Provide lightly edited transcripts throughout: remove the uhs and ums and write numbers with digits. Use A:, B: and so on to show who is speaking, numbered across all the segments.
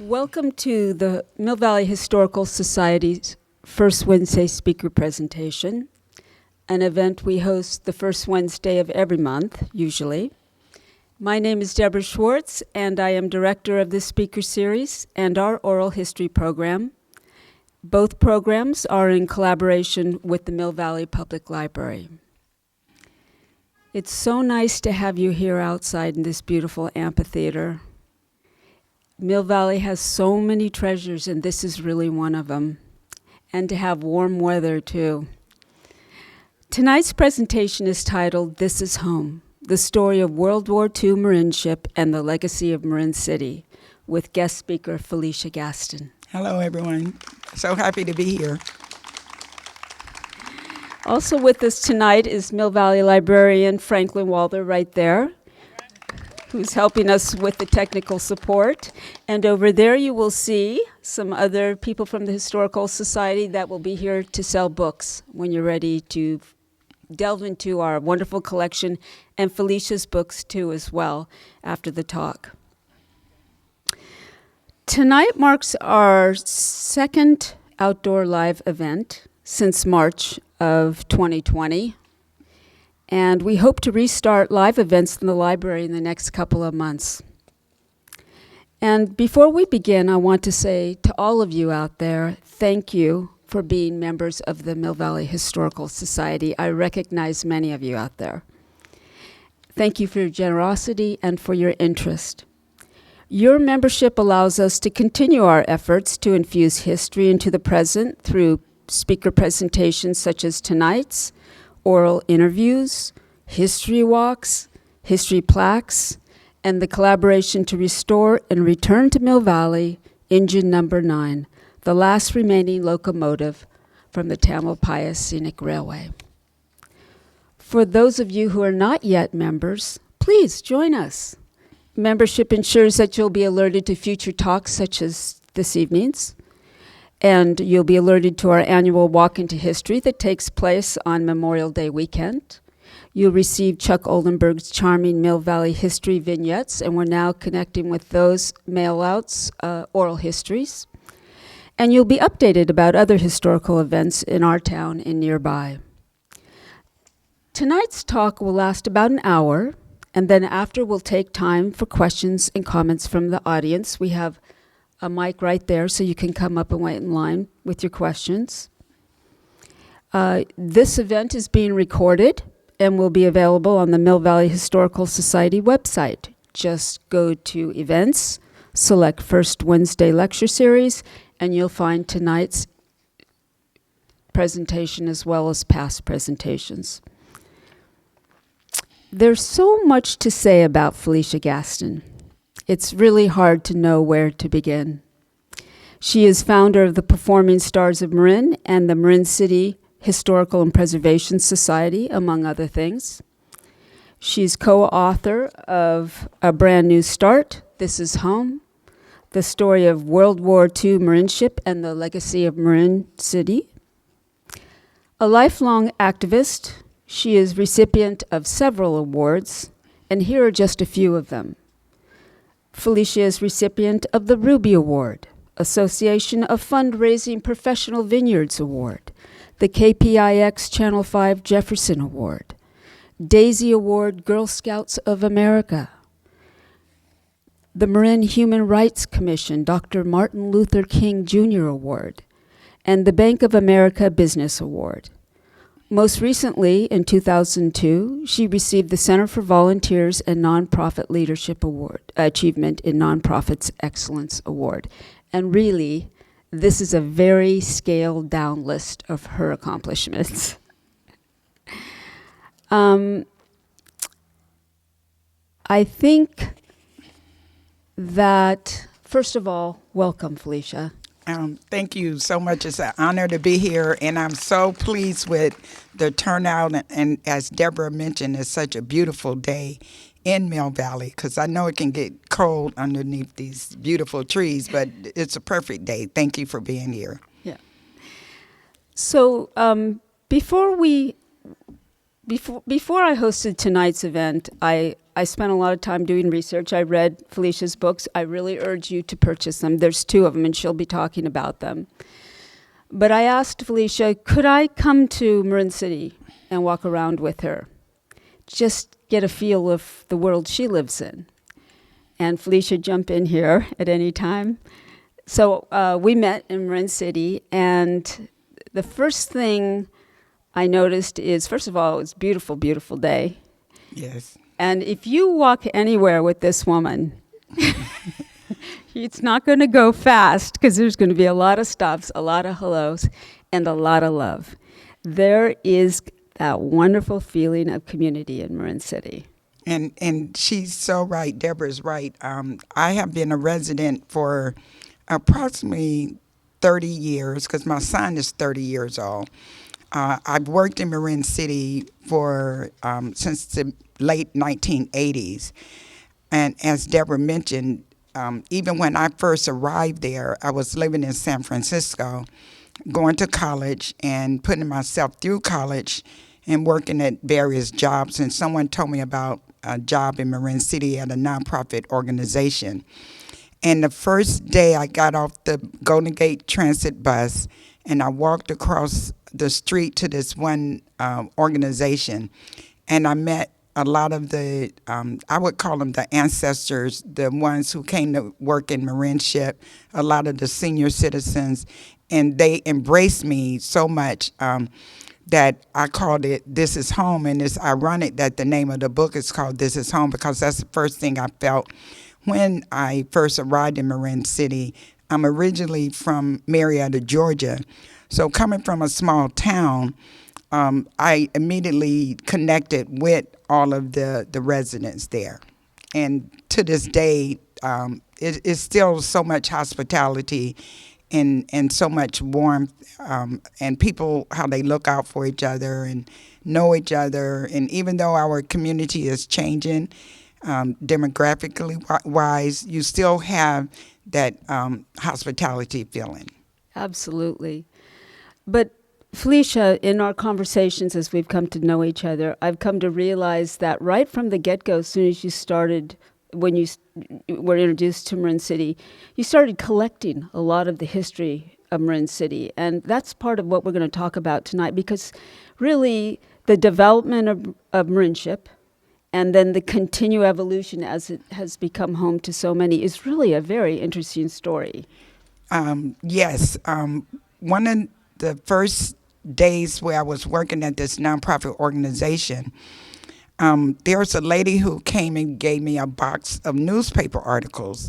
A: Welcome to the Mill Valley Historical Society's First Wednesday speaker presentation, an event we host the first Wednesday of every month, usually. My name is Deborah Schwartz, and I am director of this speaker series and our oral history program. Both programs are in collaboration with the Mill Valley Public Library. It's so nice to have you here outside in this beautiful amphitheater. Mill Valley has so many treasures, and this is really one of them. And to have warm weather, too. Tonight's presentation is titled, This is Home, the story of World War II Marinship and the legacy of Marin City, with guest speaker Felicia Gaston.
B: Hello, everyone. So happy to be here.
A: Also with us tonight is Mill Valley librarian Franklin Walther right there, who's helping us with the technical support. And over there you will see some other people from the Historical Society that will be here to sell books when you're ready to delve into our wonderful collection, and Felicia's books too as well after the talk. Tonight marks our second outdoor live event since March of 2020. And we hope to restart live events in the library in the next couple of months. And before we begin, I want to say to all of you out there, thank you for being members of the Mill Valley Historical Society. I recognize many of you out there. Thank you for your generosity and for your interest. Your membership allows us to continue our efforts to infuse history into the present through speaker presentations such as tonight's, oral interviews, history walks, history plaques, and the collaboration to restore and return to Mill Valley Engine Number 9, the last remaining locomotive from the Tamalpais Scenic Railway. For those of you who are not yet members, please join us. Membership ensures that you'll be alerted to future talks such as this evening's, and you'll be alerted to our annual Walk into History that takes place on Memorial Day weekend. You'll receive Chuck Oldenburg's charming Mill Valley history vignettes, and we're now connecting with those mail-outs, oral histories. And you'll be updated about other historical events in our town and nearby. Tonight's talk will last about an hour, and then after we'll take time for questions and comments from the audience. We have a mic right there so you can come up and wait in line with your questions. This event is being recorded and will be available on the Mill Valley Historical Society website. Just go to Events, select First Wednesday Lecture Series, and you'll find tonight's presentation as well as past presentations. There's so much to say about Felicia Gaston. It's really hard to know where to begin. She is founder of the Performing Stars of Marin and the Marin City Historical and Preservation Society, among other things. She's co-author of A Brand New Start, This is Home, the story of World War II Marinship and the legacy of Marin City. A lifelong activist, she is recipient of several awards, and here are just a few of them. Felicia is recipient of the Ruby Award, Association of Fundraising Professional Vineyards Award, the KPIX Channel 5 Jefferson Award, Daisy Award Girl Scouts of America, the Marin Human Rights Commission Dr. Martin Luther King Jr. Award, and the Bank of America Business Award. Most recently, in 2002, she received the Center for Volunteers and Nonprofit Leadership Award, Achievement in Nonprofits Excellence Award. And really, this is a very scaled down list of her accomplishments. I think that, first of all, welcome, Felicia.
B: Thank you so much. It's an honor to be here, and I'm so pleased with the turnout. And as Deborah mentioned, it's such a beautiful day in Mill Valley, because I know it can get cold underneath these beautiful trees, but it's a perfect day. Thank you for being here.
A: Yeah. So before I hosted tonight's event, I I spent a lot of time doing research. I read Felicia's books. I really urge you to purchase them. There's 2 of them, and she'll be talking about them. But I asked Felicia, could I come to Marin City and walk around with her? Just get a feel of the world she lives in. And Felicia, jump in here at any time. So we met in Marin City, and the first thing I noticed is, first of all, it was a beautiful, beautiful day.
B: Yes.
A: And if you walk anywhere with this woman, it's not going to go fast because there's going to be a lot of stops, a lot of hellos, and a lot of love. There is that wonderful feeling of community in Marin City.
B: And she's so right. Deborah's right. I have been a resident for approximately 30 years because my son is 30 years old. I've worked in Marin City for since the late 1980s. And as Deborah mentioned, even when I first arrived there, I was living in San Francisco, going to college and putting myself through college and working at various jobs. And someone told me about a job in Marin City at a nonprofit organization. And the first day I got off the Golden Gate Transit bus and I walked across the street to this one organization, and I met a lot of the, I would call them the ancestors, the ones who came to work in Marinship, a lot of the senior citizens, and they embraced me so much that I called it This Is Home. And it's ironic that the name of the book is called This Is Home because that's the first thing I felt when I first arrived in Marin City. I'm originally from Marietta, Georgia. So coming from a small town, I immediately connected with all of the residents there. And to this day, it's still so much hospitality and so much warmth, and people, how they look out for each other and know each other. And even though our community is changing demographically wise, you still have that hospitality feeling.
A: Absolutely. But Felicia, in our conversations as we've come to know each other, I've come to realize that right from the get-go, as soon as you started, when you were introduced to Marin City, you started collecting a lot of the history of Marin City. And that's part of what we're going to talk about tonight, because really the development of Marinship and then the continued evolution as it has become home to so many is really a very interesting story.
B: Yes. One of the first days where I was working at this nonprofit organization, there was a lady who came and gave me a box of newspaper articles.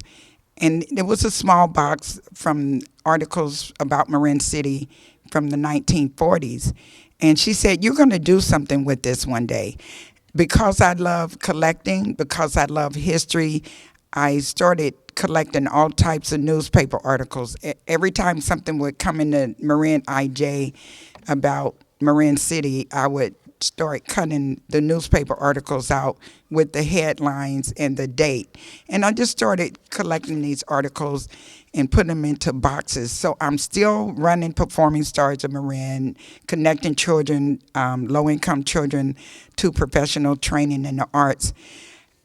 B: And it was a small box from articles about Marin City from the 1940s. And she said, "You're going to do something with this one day." Because I love collecting, because I love history, I started collecting all types of newspaper articles. Every time something would come in the Marin IJ about Marin City, I would start cutting the newspaper articles out with the headlines and the date. And I just started collecting these articles and putting them into boxes. So I'm still running Performing Stars of Marin, connecting children, low-income children, to professional training in the arts.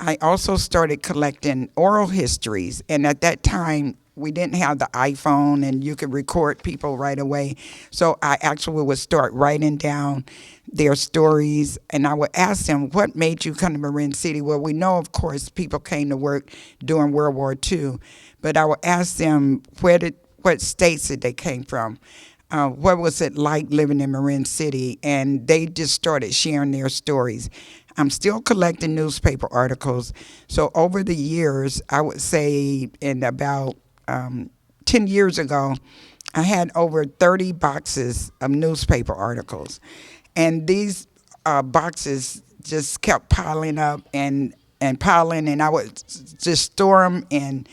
B: I also started collecting oral histories, and at that time, we didn't have the iPhone and you could record people right away. So I actually would start writing down their stories, and I would ask them, what made you come to Marin City? Well, we know, of course, people came to work during World War II, but I would ask them what states did they came from? What was it like living in Marin City? And they just started sharing their stories. I'm still collecting newspaper articles. So over the years, I would say in about 10 years ago, I had over 30 boxes of newspaper articles. And these boxes just kept piling up and piling, and I would just store them in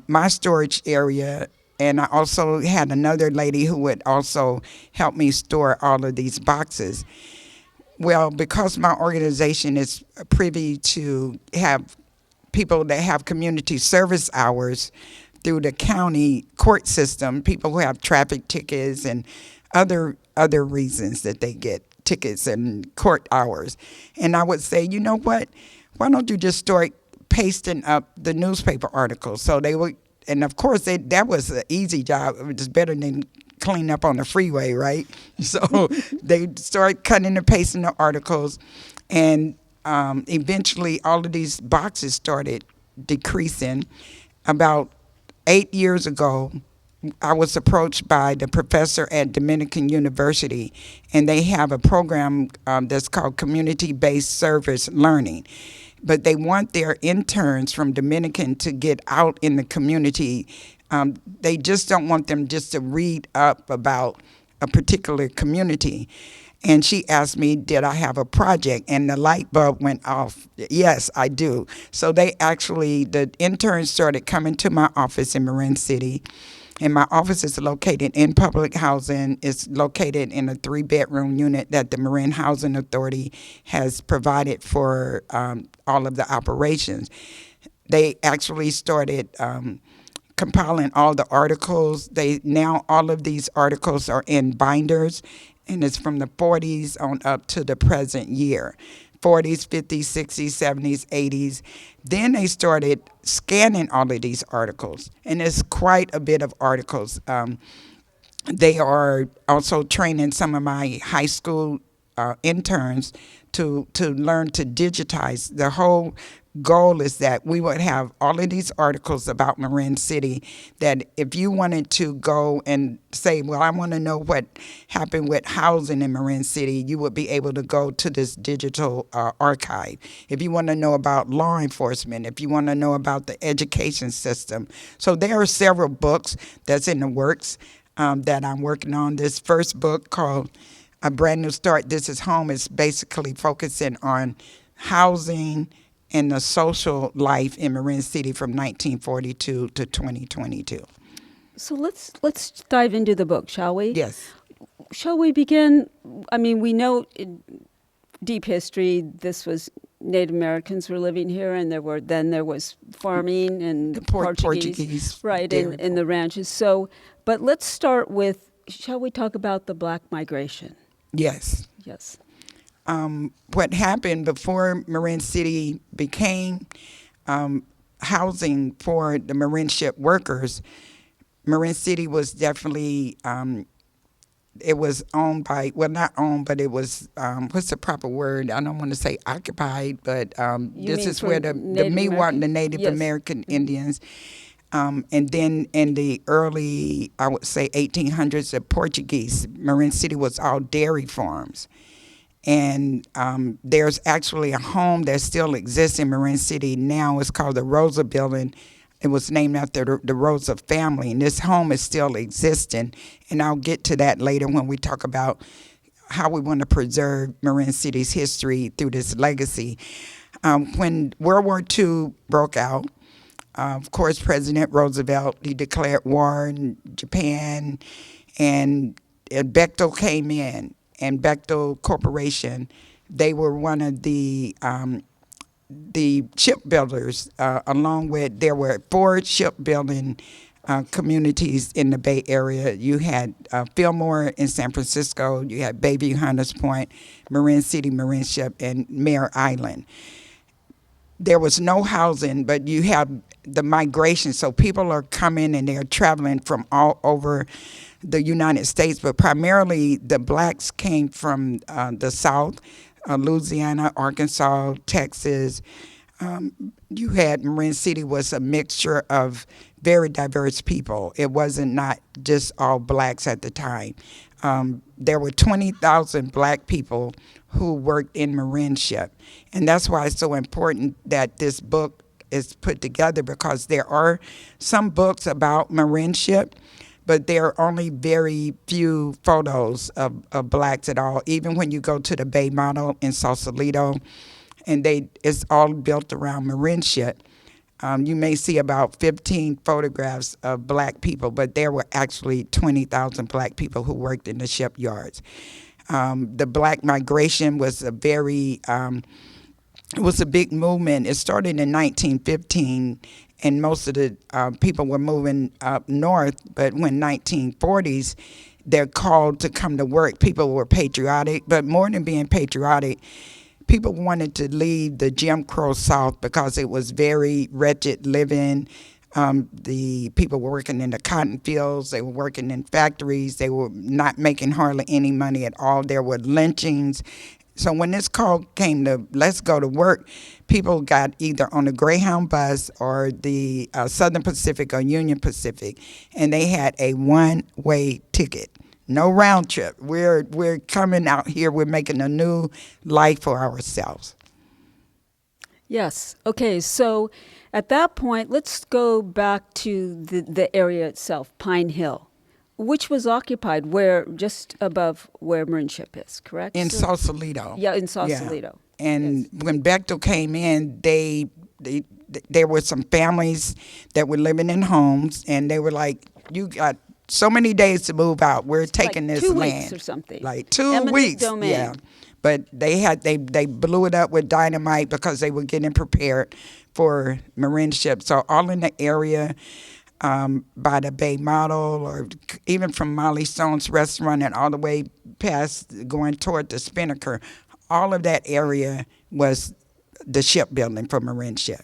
B: my storage area. And I also had another lady who would also help me store all of these boxes. Well, because my organization is privy to have people that have community service hours through the county court system, people who have traffic tickets and other reasons that they get tickets and court hours. And I would say, you know what? why don't you just start pasting up the newspaper articles? So they would, and of course that was an easy job. It was better than cleaning up on the freeway, right? So they started cutting and pasting the articles, and eventually all of these boxes started decreasing. About 8 years ago, I was approached by the professor at Dominican University, and they have a program that's called Community-Based Service Learning. But they want their interns from Dominican to get out in the community. They just don't want them just to read up about a particular community. And she asked me, did I have a project? And the light bulb went off. Yes, I do. So the interns started coming to my office in Marin City. And my office is located in public housing. It's located in a 3-bedroom unit that the Marin Housing Authority has provided for all of the operations. They actually started compiling all the articles. Now all of these articles are in binders, and it's from the 40s on up to the present year. 40s, 50s, 60s, 70s, 80s. Then they started scanning all of these articles, and it's quite a bit of articles. They are also training some of my high school interns to learn to digitize. The whole goal is that we would have all of these articles about Marin City, that if you wanted to go and say, well, I want to know what happened with housing in Marin City, you would be able to go to this digital archive. If you want to know about law enforcement, if you want to know about the education system. So there are several books that's in the works that I'm working on. This first book called A Brand New Start, This Is Home, is basically focusing on housing and the social life in Marin City from 1942 to 2022.
A: So let's dive into the book, shall we?
B: Yes.
A: Shall we begin? I mean, we know in deep history this was Native Americans were living here, and there was farming and
B: The
A: Portuguese, right,
B: dairy.
A: in the ranches. So, but let's start with, shall we talk about the Black migration?
B: Yes.
A: Yes.
B: What happened before Marin City became housing for the Marinship workers, Marin City was definitely, it was owned by, well, not owned, but it was, what's the proper word? I don't want to say occupied, but this is where the Miwok, the Native
A: Yes.
B: American Indians, and then in the early, I would say 1800s, the Portuguese, Marin City was all dairy farms. And there's actually a home that still exists in Marin City now. It's called the Rosa Building. It was named after the Rosa family. And this home is still existing. And I'll get to that later when we talk about how we want to preserve Marin City's history through this legacy. When World War II broke out, of course, President Roosevelt, he declared war in Japan, and Bechtel came in. And Bechtel Corporation, they were one of the shipbuilders, along with, there were 4 shipbuilding communities in the Bay Area. You had Fillmore in San Francisco, you had Bayview, Hunters Point, Marin City, Marinship, and Mare Island. There was no housing, but you have the migration. So people are coming and they're traveling from all over the United States, but primarily the blacks came from the South, Louisiana, Arkansas, Texas. You had Marin City was a mixture of very diverse people. It wasn't not just all blacks at the time. There were 20,000 black people who worked in Marinship. And that's why it's so important that this book is put together, because there are some books about Marinship, but there are only very few photos of blacks at all. Even when you go to the Bay Model in Sausalito, and it's all built around Marinship, you may see about 15 photographs of black people, but there were actually 20,000 black people who worked in the shipyards. The black migration was a big movement. It started in 1915, and most of the people were moving up north. But when 1940s, they're called to come to work. People were patriotic, but more than being patriotic, people wanted to leave the Jim Crow South because it was very wretched living. The people were working in the cotton fields. They were working in factories. They were not making hardly any money at all. There were lynchings. So when this call came to let's go to work, people got either on the Greyhound bus or the Southern Pacific or Union Pacific, and they had a one-way ticket. No round trip. We're coming out here. We're making a new life for ourselves.
A: Yes. Okay. So at that point, let's go back to the area itself, Pine Hill, which was occupied just above where Marinship is, correct?
B: In Sausalito.
A: Yeah, in Sausalito.
B: Yeah. And
A: Yes.
B: when Bechtel came in, there were some families that were living in homes, and they were like, "You got so many days to move out. We're taking
A: like
B: this
A: 2
B: land."
A: weeks or something.
B: Like 2
A: Eminent
B: weeks.
A: domain.
B: Yeah. But they blew it up with dynamite because they were getting prepared for Marinship. So all in the area by the Bay Model, or even from Molly Stone's restaurant and all the way past going toward the Spinnaker, all of that area was the shipbuilding for Marinship.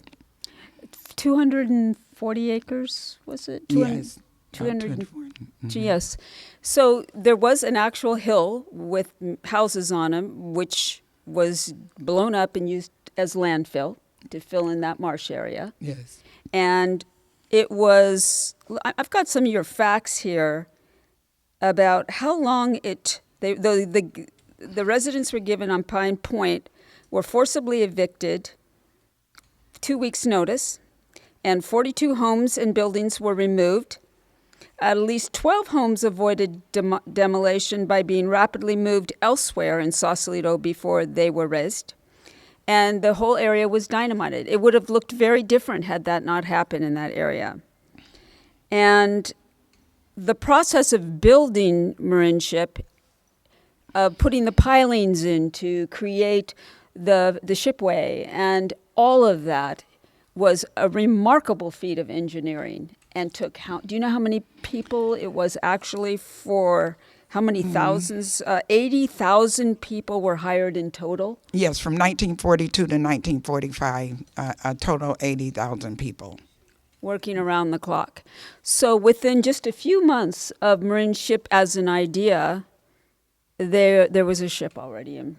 A: 240 acres, was it?
B: Yes.
A: 200.
B: 240.
A: Yes. So there was an actual hill with houses on them, which was blown up and used as landfill to fill in that marsh area.
B: Yes.
A: And it was, I've got some of your facts here about how long the residents were given on Pine Point were forcibly evicted, 2 weeks' notice, and 42 homes and buildings were removed. At least 12 homes avoided demolition by being rapidly moved elsewhere in Sausalito before they were razed. And the whole area was dynamited. It would have looked very different had that not happened in that area. And the process of building Marinship, putting the pilings in to create the shipway, and all of that was a remarkable feat of engineering, and took do you know how many people it was actually for? How many thousands? 80,000 people were hired in total.
B: Yes, from 1942 to 1945, a total 80,000 people.
A: Working around the clock. So within just a few months of Marinship as an idea, there was a ship already and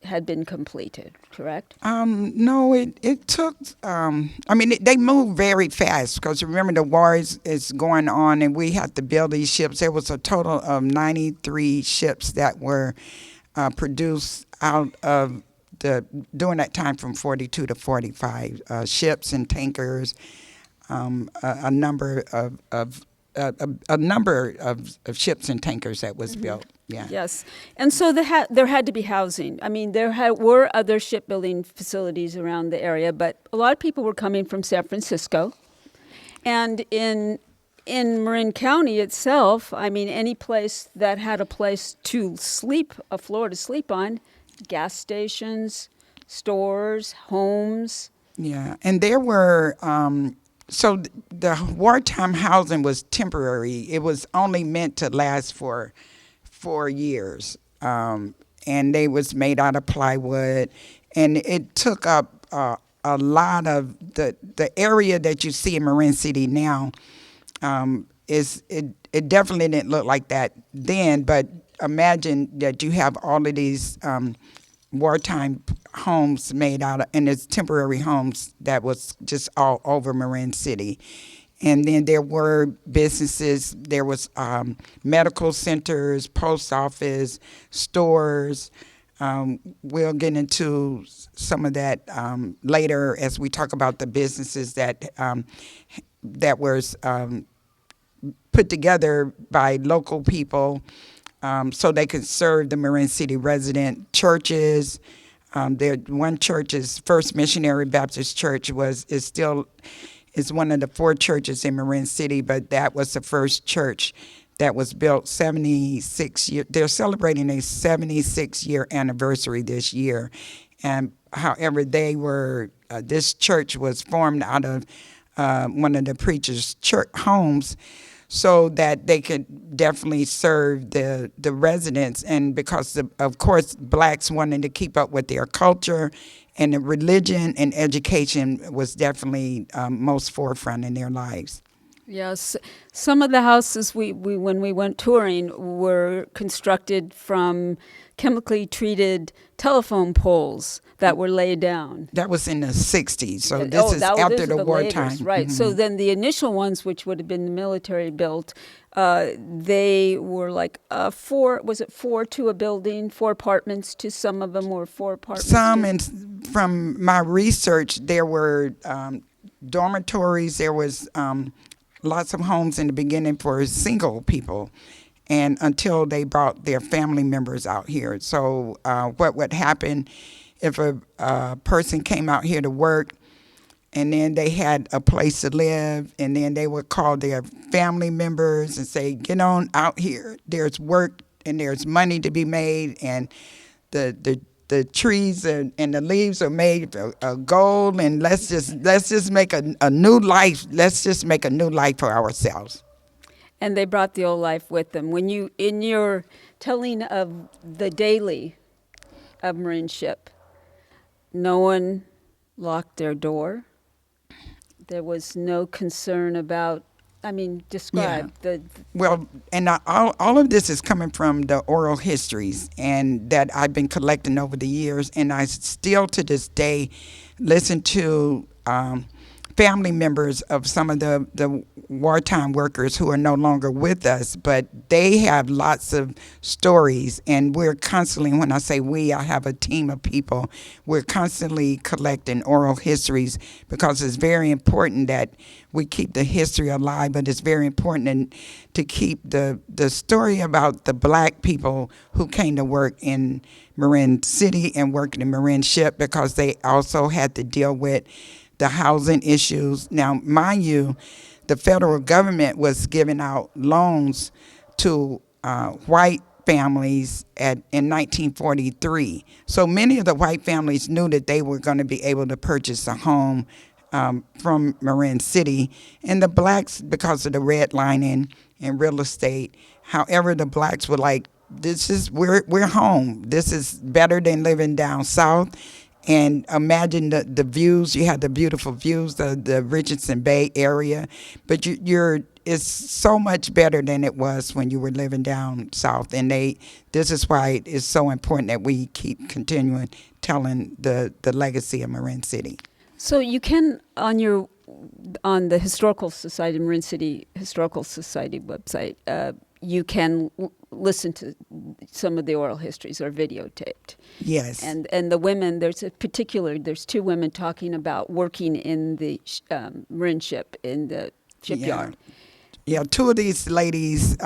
A: had been completed, correct?
B: No, it took, they moved very fast because remember the war is going on and we had to build these ships. There was a total of 93 ships that were produced out of during that time from 42 to 45, ships and tankers, a number of ships and tankers that was built. Yeah.
A: Yes. And so there had to be housing. I mean, were other shipbuilding facilities around the area, but a lot of people were coming from San Francisco. And in Marin County itself, I mean, any place that had a place to sleep, a floor to sleep on, gas stations, stores, homes.
B: Yeah. And there were... So the wartime housing was temporary. It was only meant to last for 4 years, and they was made out of plywood, and it took up a lot of the area that you see in Marin City now. It definitely didn't look like that then, but imagine that you have all of these wartime homes made out of, and it's temporary homes that was just all over Marin City. And then there were businesses, there was medical centers, post office, stores. We'll get into some of that later as we talk about the businesses that was put together by local people so they could serve the Marin City resident. Churches. One church is First Missionary Baptist Church is one of the 4 churches in Marin City, but that was the first church that was built 76 years. They're celebrating a 76-year anniversary this year. And however, this church was formed out of one of the preacher's church homes. so that they could definitely serve the residents. And because, of course, blacks wanted to keep up with their culture, and the religion and education was definitely most forefront in their lives.
A: Yes, some of the houses we when we went touring were constructed from chemically treated telephone poles that were laid down.
B: That was in the 60s, so this is after
A: These are
B: the wartime.
A: latest, right? So then the initial ones, which would have been the military built, they were like four. Was it four to a building? Four apartments to some of them, or four apartments.
B: Some, and from my research, there were dormitories. There was lots of homes in the beginning for single people, and until they brought their family members out here. So what would happen if a person came out here to work, and then they had a place to live, and then they would call their family members and say, get on out here. There's work and there's money to be made, and the trees and the leaves are made of gold, and let's just make a new life. Let's just make a new life for ourselves.
A: And they brought the old life with them. When you, in your telling of the daily of Marinship, no one locked their door. There was no concern about, describe the.
B: Well, and all of this is coming from the oral histories and that I've been collecting over the years, and I still to this day listen to family members of some of the wartime workers who are no longer with us, but they have lots of stories, and we're constantly, when I say we, I have a team of people, we're constantly collecting oral histories because it's very important that we keep the history alive, but it's very important to keep the story about the black people who came to work in Marin City and working in Marinship, because they also had to deal with the housing issues. Now, mind you, the federal government was giving out loans to white families in 1943. So many of the white families knew that they were going to be able to purchase a home from Marin City. And the blacks, because of the redlining and real estate, however, the blacks were like, we're home. This is better than living down south. And imagine the views. You had the beautiful views, the Richardson Bay area, but it's so much better than it was when you were living down south. And this is why it's so important that we keep continuing telling the legacy of Marin City.
A: So you can, on the Historical Society, Marin City Historical Society website, you can listen to some of the oral histories are videotaped.
B: Yes.
A: And the women, there's two women talking about working in the Marinship in the shipyard.
B: Yeah, two of these ladies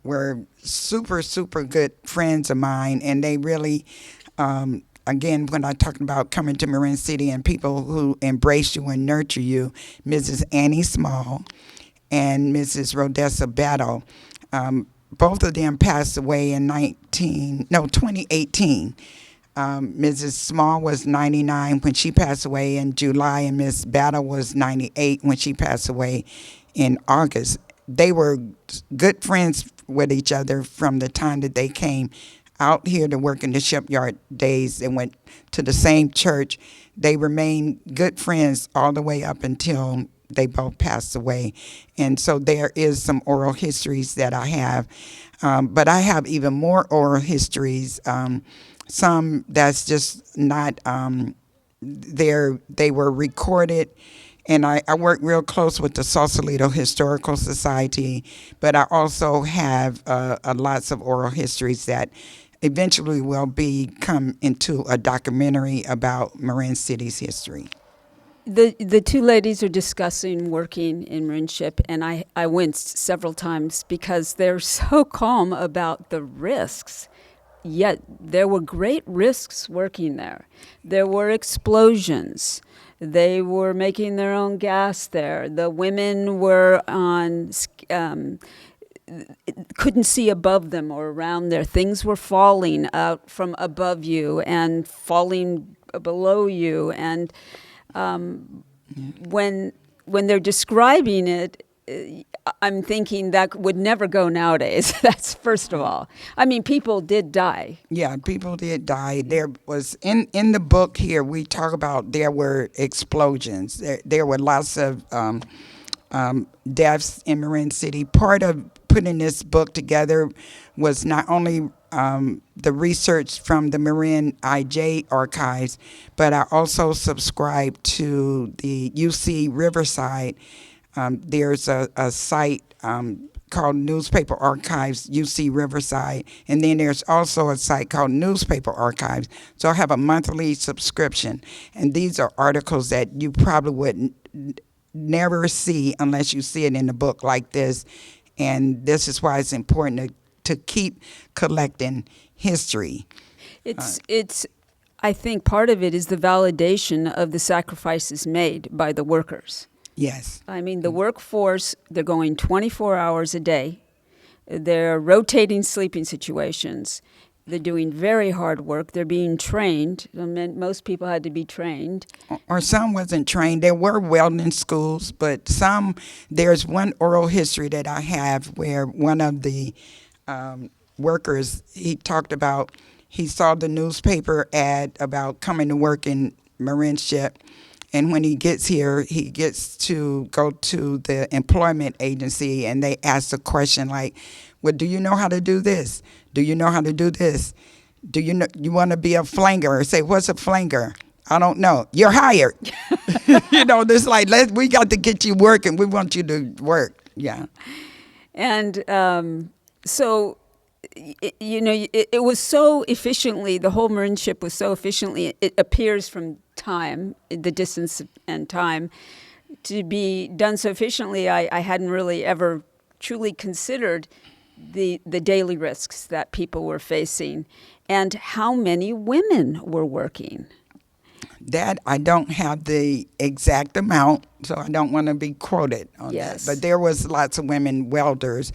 B: were super, super good friends of mine, and they really, again, when I talk about coming to Marin City and people who embrace you and nurture you, Mrs. Annie Small and Mrs. Rodessa Battle, both of them passed away in 2018. Mrs. Small was 99 when she passed away in July, and Miss Battle was 98 when she passed away in August. They were good friends with each other from the time that they came out here to work in the shipyard days. They went to the same church. They remained good friends all the way up until they both passed away. And so there is some oral histories that I have. But I have even more oral histories, some that's just not they were recorded. And I work real close with the Sausalito Historical Society, but I also have lots of oral histories that eventually will come into a documentary about Marin City's history.
A: The two ladies are discussing working in Marinship, and I winced several times because they're so calm about the risks. Yet there were great risks working there. There were explosions. They were making their own gas there. The women were couldn't see above them or around there. Things were falling out from above you and falling below you. And when they're describing it, I'm thinking that would never go nowadays. That's first of all. I mean, people did die.
B: Yeah, people did die. There was in the book here we talk about there were explosions. There were lots of deaths in Marin City. Part of putting this book together was not only the research from the Marin IJ archives, but I also subscribed to the UC Riverside. There's a site called Newspaper Archives, UC Riverside, and then there's also a site called Newspaper Archives. So I have a monthly subscription, and these are articles that you probably would never see unless you see it in a book like this. And this is why it's important to keep collecting history.
A: It's. I think part of it is the validation of the sacrifices made by the workers.
B: Yes.
A: I mean, the workforce, they're going 24 hours a day. They're rotating sleeping situations. They're doing very hard work. They're being trained. I mean, most people had to be trained.
B: Or some wasn't trained. There were welding schools, but there's one oral history that I have where one of the workers, he talked about, he saw the newspaper ad about coming to work in Marinship. And when he gets here, he gets to go to the employment agency, and they ask the question like, well, do you know how to do this? Do you know how to do this? Do you know you want to be a flanger? Or say, what's a flanger? I don't know. You're hired. This like, we got to get you working. We want you to work. Yeah.
A: And so, it was so efficiently, the whole Marinship was so efficiently, it appears from time, the distance and time, to be done so efficiently, I hadn't really ever truly considered the daily risks that people were facing and how many women were working.
B: That I don't have the exact amount, so I don't want to be quoted on that. But there was lots of women welders.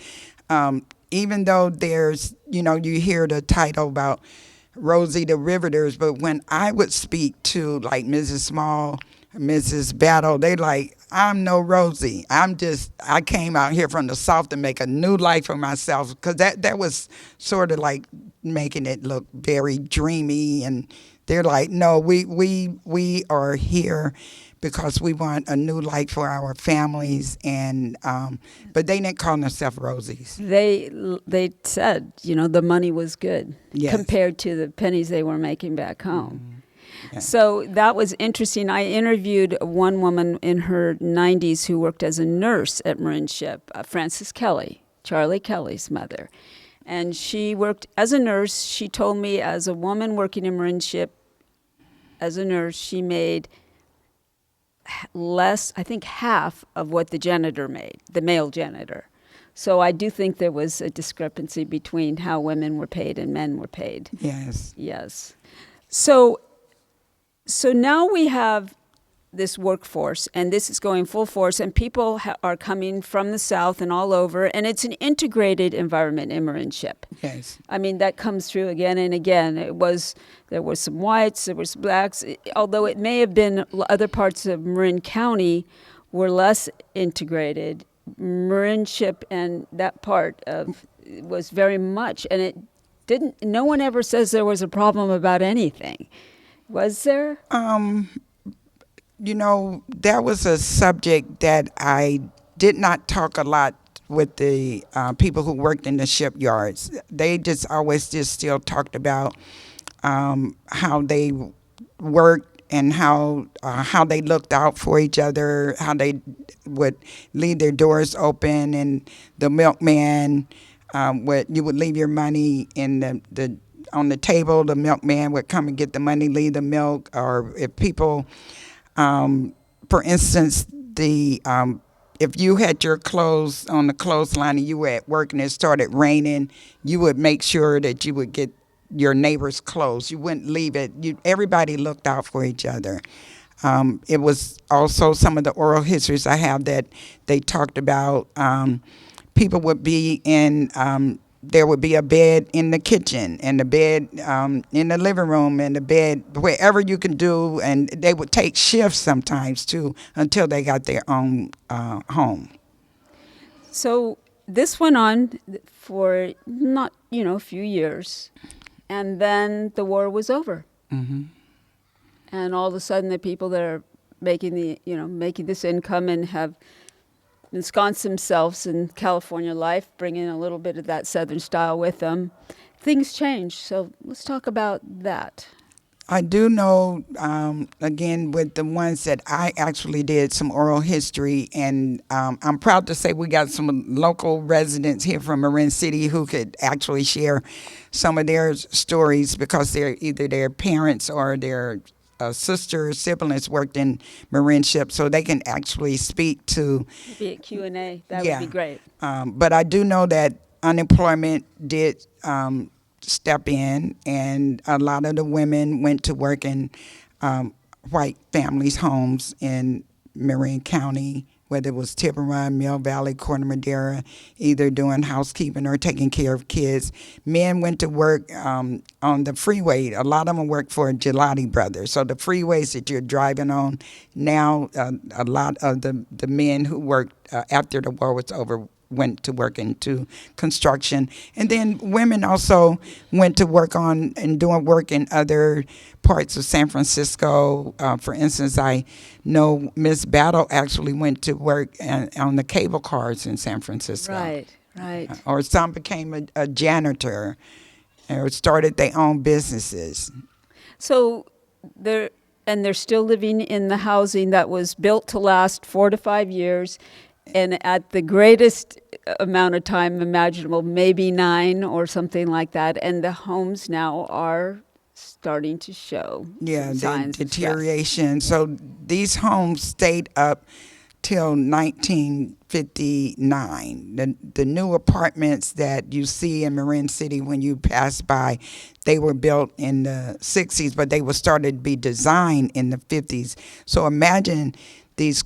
B: Even though there's, you hear the title about Rosie the Riveters, but when I would speak to like Mrs. Small, Mrs. Battle, they like, I'm no Rosie. I came out here from the South to make a new life for myself, because that was sort of like making it look very dreamy. And they're like, no, we are here because we want a new life for our families. And but they didn't call themselves Rosies.
A: They said, the money was good compared to the pennies they were making back home. Mm-hmm. Yeah. So that was interesting. I interviewed one woman in her 90s who worked as a nurse at Marinship, Frances Kelly, Charlie Kelly's mother. And she worked as a nurse. She told me as a woman working in Marinship, as a nurse, she made less, I think half of what the janitor made, the male janitor. So I do think there was a discrepancy between how women were paid and men were paid.
B: Yes.
A: Yes. So now we have this workforce, and this is going full force, and people are coming from the South and all over, and it's an integrated environment in Marinship.
B: Yes.
A: I mean, that comes through again and again. There were some whites, there were some blacks, although it may have been other parts of Marin County were less integrated. Marinship and that part was very much, and no one ever says there was a problem about anything. Was there?
B: That was a subject that I did not talk a lot with the people who worked in the shipyards. They just always still talked about how they worked and how they looked out for each other, how they would leave their doors open, and the milkman you would leave your money in on the table. The milkman would come and get the money, leave the milk. Or if people, for instance, if you had your clothes on the clothesline and you were at work and it started raining, you would make sure that you would get your neighbor's clothes. You wouldn't leave it. Everybody looked out for each other. It was also some of the oral histories I have that they talked about. People would be in, there would be a bed in the kitchen, and the bed in the living room, and the bed wherever you can do, and they would take shifts sometimes too until they got their own home.
A: So this went on for not, a few years. And then the war was over. And all of a sudden the people that are making this income and have ensconced themselves in California life, bringing a little bit of that Southern style with them, things change. So let's talk about that.
B: I do know, again, with the ones that I actually did some oral history, and I'm proud to say we got some local residents here from Marin City who could actually share some of their stories because they're either their parents or their sisters, siblings worked in Marinship, so they can actually speak to.
A: Maybe a Q&A, that would
B: Yeah.
A: be great.
B: But I do know that unemployment did step in, and a lot of the women went to work in white families' homes in Marin County, whether it was Tiburon, Mill Valley, Corte Madera, either doing housekeeping or taking care of kids. Men went to work on the freeway. A lot of them worked for Gelati Brothers. So the freeways that you're driving on now, a lot of the men who worked after the war was over went to work into construction. And then women also went to work on and doing work in other parts of San Francisco. For instance, I know Miss Battle actually went to work on the cable cars in San Francisco.
A: Right.
B: Or some became a janitor or started their own businesses.
A: So they're still living in the housing that was built to last 4 to 5 years, and at the greatest amount of time imaginable, maybe 9 or something like that. And the homes now are starting to show some signs of
B: deterioration. So these homes stayed up till 1959. The new apartments that you see in Marin City when you pass by, they were built in the 60s, but they were started to be designed in the 50s. So imagine these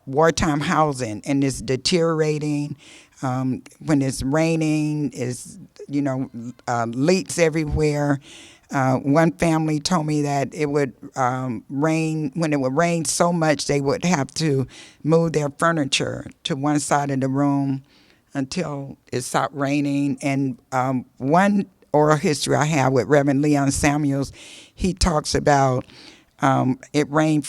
B: wartime housing, and it's deteriorating when it's raining, is leaks everywhere. One family told me that it would rain. When it would rain so much, they would have to move their furniture to one side of the room until it stopped raining. And one oral history I have with Reverend Leon Samuels, he talks about it rained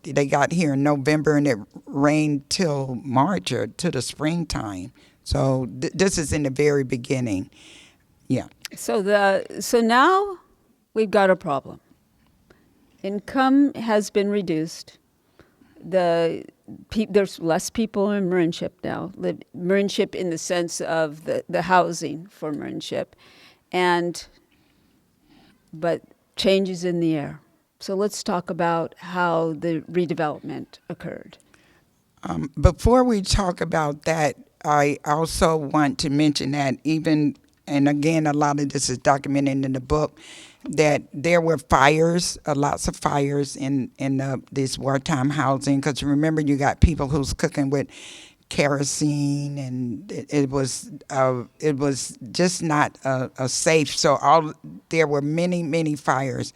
B: they got here in November, and it rained till March or to the springtime. So this is in the very beginning. Yeah.
A: So now we've got a problem. Income has been reduced. There's less people in Marinship now. Marinship in the sense of the housing for Marinship, but changes in the air. So let's talk about how the redevelopment occurred.
B: Before we talk about that, I also want to mention that and again, a lot of this is documented in the book, that there were fires, lots of fires in this wartime housing. Because remember, you got people who's cooking with kerosene, and it was just not safe. So there were many fires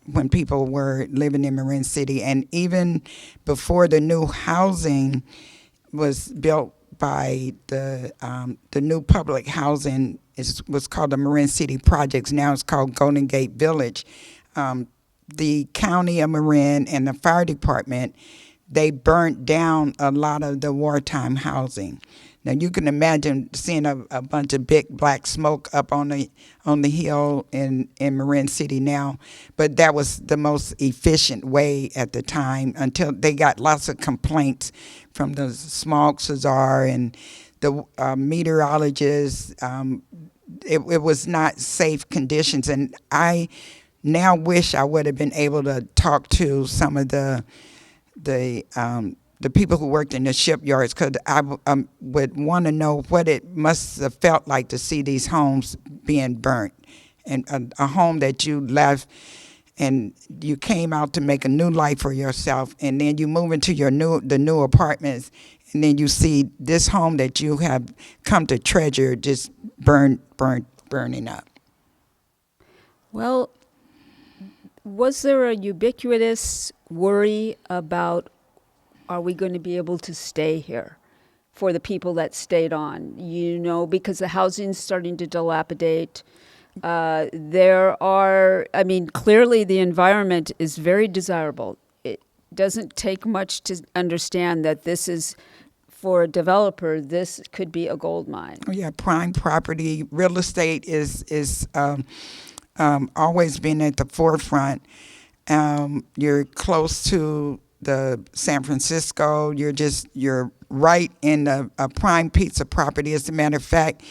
B: when people were living in Marin City, and even before the new housing was built by the new public housing, was called the Marin City Projects. Now it's called Golden Gate Village. The county of Marin and the fire department, they burnt down a lot of the wartime housing. Now you can imagine seeing a bunch of big black smoke up on the hill in Marin City now, but that was the most efficient way at the time until they got lots of complaints from the smog czar and the meteorologists. It was not safe conditions, and I now wish I would have been able to talk to some of the people who worked in the shipyards, because I would want to know what it must have felt like to see these homes being burnt, and a home that you left and you came out to make a new life for yourself, and then you move into the new apartments, and then you see this home that you have come to treasure just burning up.
A: Well, was there a ubiquitous worry about, are we going to be able to stay here? for the people that stayed on, because the housing's starting to dilapidate. Clearly the environment is very desirable. It doesn't take much to understand that this is, for a developer, this could be a gold mine.
B: Oh, yeah, prime property. Real estate is always been at the forefront. You're close to the San Francisco. You're right in a prime piece of property. As a matter of fact,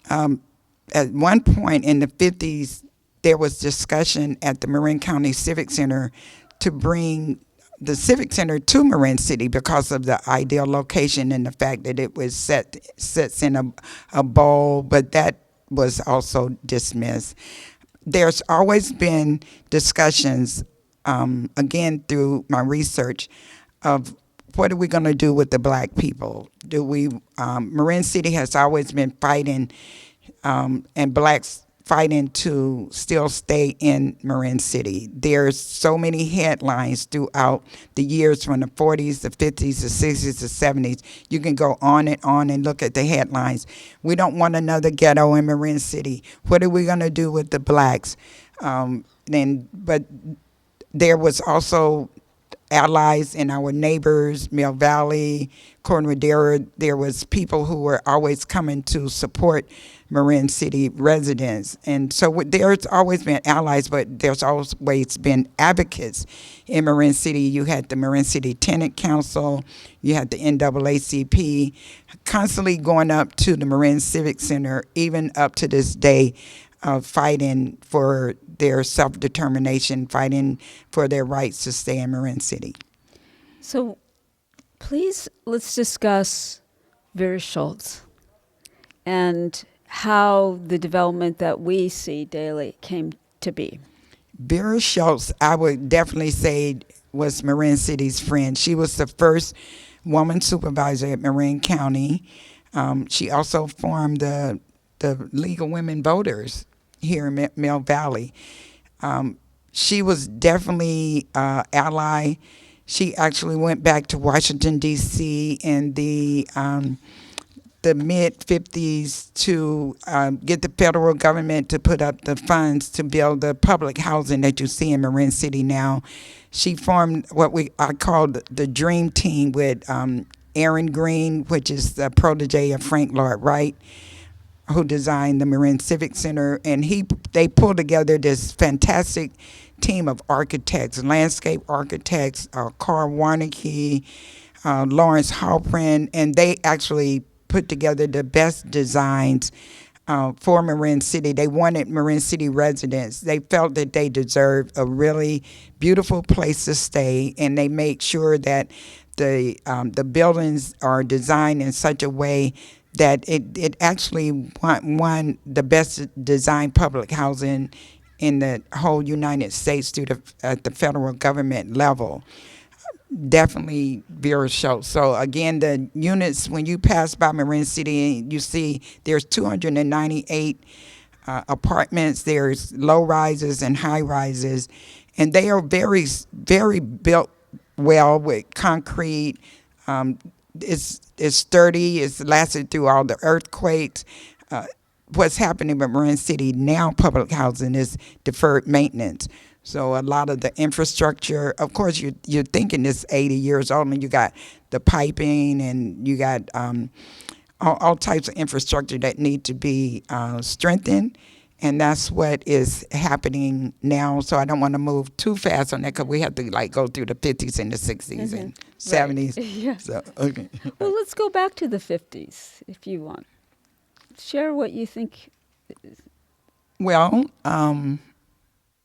B: at one point in the 50s, there was discussion at the Marin County Civic Center to bring the Civic Center to Marin City because of the ideal location and the fact that it was sits in a bowl, but that was also dismissed. There's always been discussions, again through my research, of what are we going to do with the black people? Marin City has always been fighting, and blacks fighting to still stay in Marin City. There's so many headlines throughout the years from the 40s, the 50s, the 60s, the 70s. You can go on and look at the headlines. We don't want another ghetto in Marin City. What are we going to do with the blacks? But there was also allies and our neighbors, Mill Valley, Corn Madera. There was people who were always coming to support Marin City residents. And so there's always been allies, but there's always been advocates in Marin City. You had the Marin City Tenant Council, you had the NAACP, constantly going up to the Marin Civic Center, even up to this day, fighting for their self-determination, fighting for their rights to stay in Marin City.
A: So please, let's discuss Vera Schultz and how the development that we see daily came to be.
B: Vera Schultz, I would definitely say, was Marin City's friend. She was the first woman supervisor at Marin County. She also formed the League of Women Voters here in Mill Valley. She was definitely an ally. She actually went back to Washington, D.C. in the mid-50s to get the federal government to put up the funds to build the public housing that you see in Marin City now. She formed what I called the Dream Team with Aaron Green, which is the protege of Frank Lloyd Wright, who designed the Marin Civic Center, and they pulled together this fantastic team of architects, landscape architects, Carl Warnke, Lawrence Halprin, and they actually put together the best designs for Marin City. They wanted Marin City residents. They felt that they deserved a really beautiful place to stay, and they made sure that the buildings are designed in such a way that it actually won the best designed public housing in the whole United States at the federal government level. Definitely Vera Schultz. So again, the units, when you pass by Marin City, you see there's 298 apartments. There's low rises and high rises, and they are very, very built well with concrete. It's sturdy. It's lasted through all the earthquakes. What's happening with Marin City now, public housing, is deferred maintenance. So a lot of the infrastructure, of course, you're thinking it's 80 years old, and you got the piping, and you got all types of infrastructure that need to be strengthened. And that's what is happening now. So I don't want to move too fast on that, because we have to go through the 50s and the 60s and 70s.
A: Right. Yeah.
B: So, okay.
A: Well, let's go back to the 50s, if you want. Share what you think.
B: Well,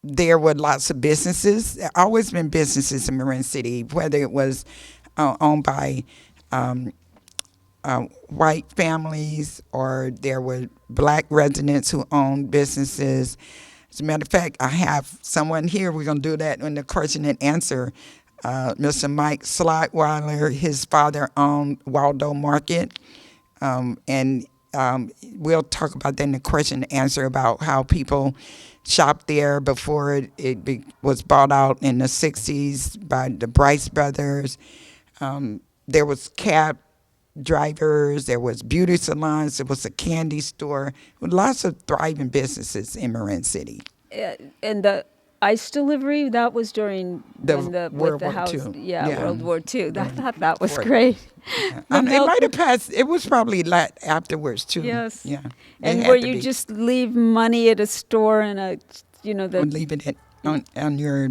B: there were lots of businesses. There always been businesses in Marin City, whether it was owned by white families, or there were black residents who owned businesses. As a matter of fact, I have someone here. We're going to do that in the question and answer. Mr. Mike Slotweiler, his father owned Waldo Market, and we'll talk about that in the question and answer about how people shopped there before it was bought out in the 60s by the Bryce brothers. There was cab drivers, there was beauty salons, there was a candy store, lots of thriving businesses in Marin City.
A: And the ice delivery, that was during
B: The
A: when the with
B: World
A: the
B: War
A: house,
B: II.
A: yeah,
B: Yeah.
A: World War II. I
B: During
A: thought that was
B: Fort-
A: great.
B: Yeah.
A: The
B: It
A: milk-
B: might have passed. It was probably afterwards too.
A: Yes.
B: Yeah. It
A: And
B: had
A: where
B: to
A: you
B: be.
A: just leave money at a store and
B: Or
A: the
B: leaving it on your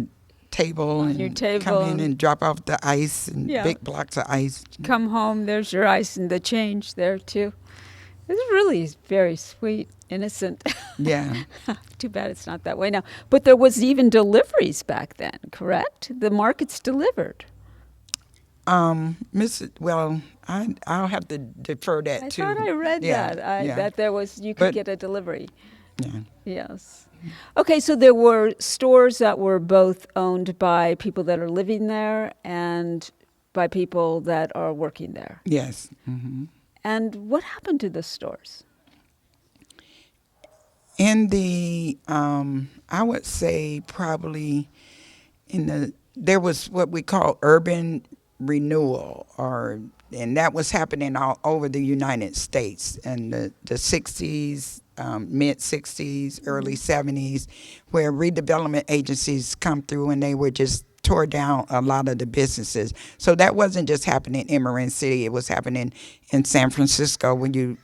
B: table
A: On
B: and
A: your
B: come
A: table.
B: in and drop off the ice and
A: Yeah.
B: big blocks of ice.
A: come home, there's your ice and the change there too. It's really very sweet, innocent.
B: Yeah.
A: Too bad it's not that way now. But there was even deliveries back then, correct? The markets delivered.
B: Well, I'll have to defer that
A: I
B: to.
A: thought I read
B: Yeah,
A: that.
B: yeah.
A: That there was you could
B: But-
A: get a delivery.
B: Yeah.
A: Yes. Okay, so there were stores that were both owned by people that are living there and by people that are working there.
B: Yes. Hmm.
A: And what happened to the stores?
B: In the, I would say probably there was what we call urban renewal, and that was happening all over the United States in the 60s, mid 60s, early 70s, where redevelopment agencies come through and they were just tore down a lot of the businesses. So that wasn't just happening in Marin City. It was happening in San Francisco when you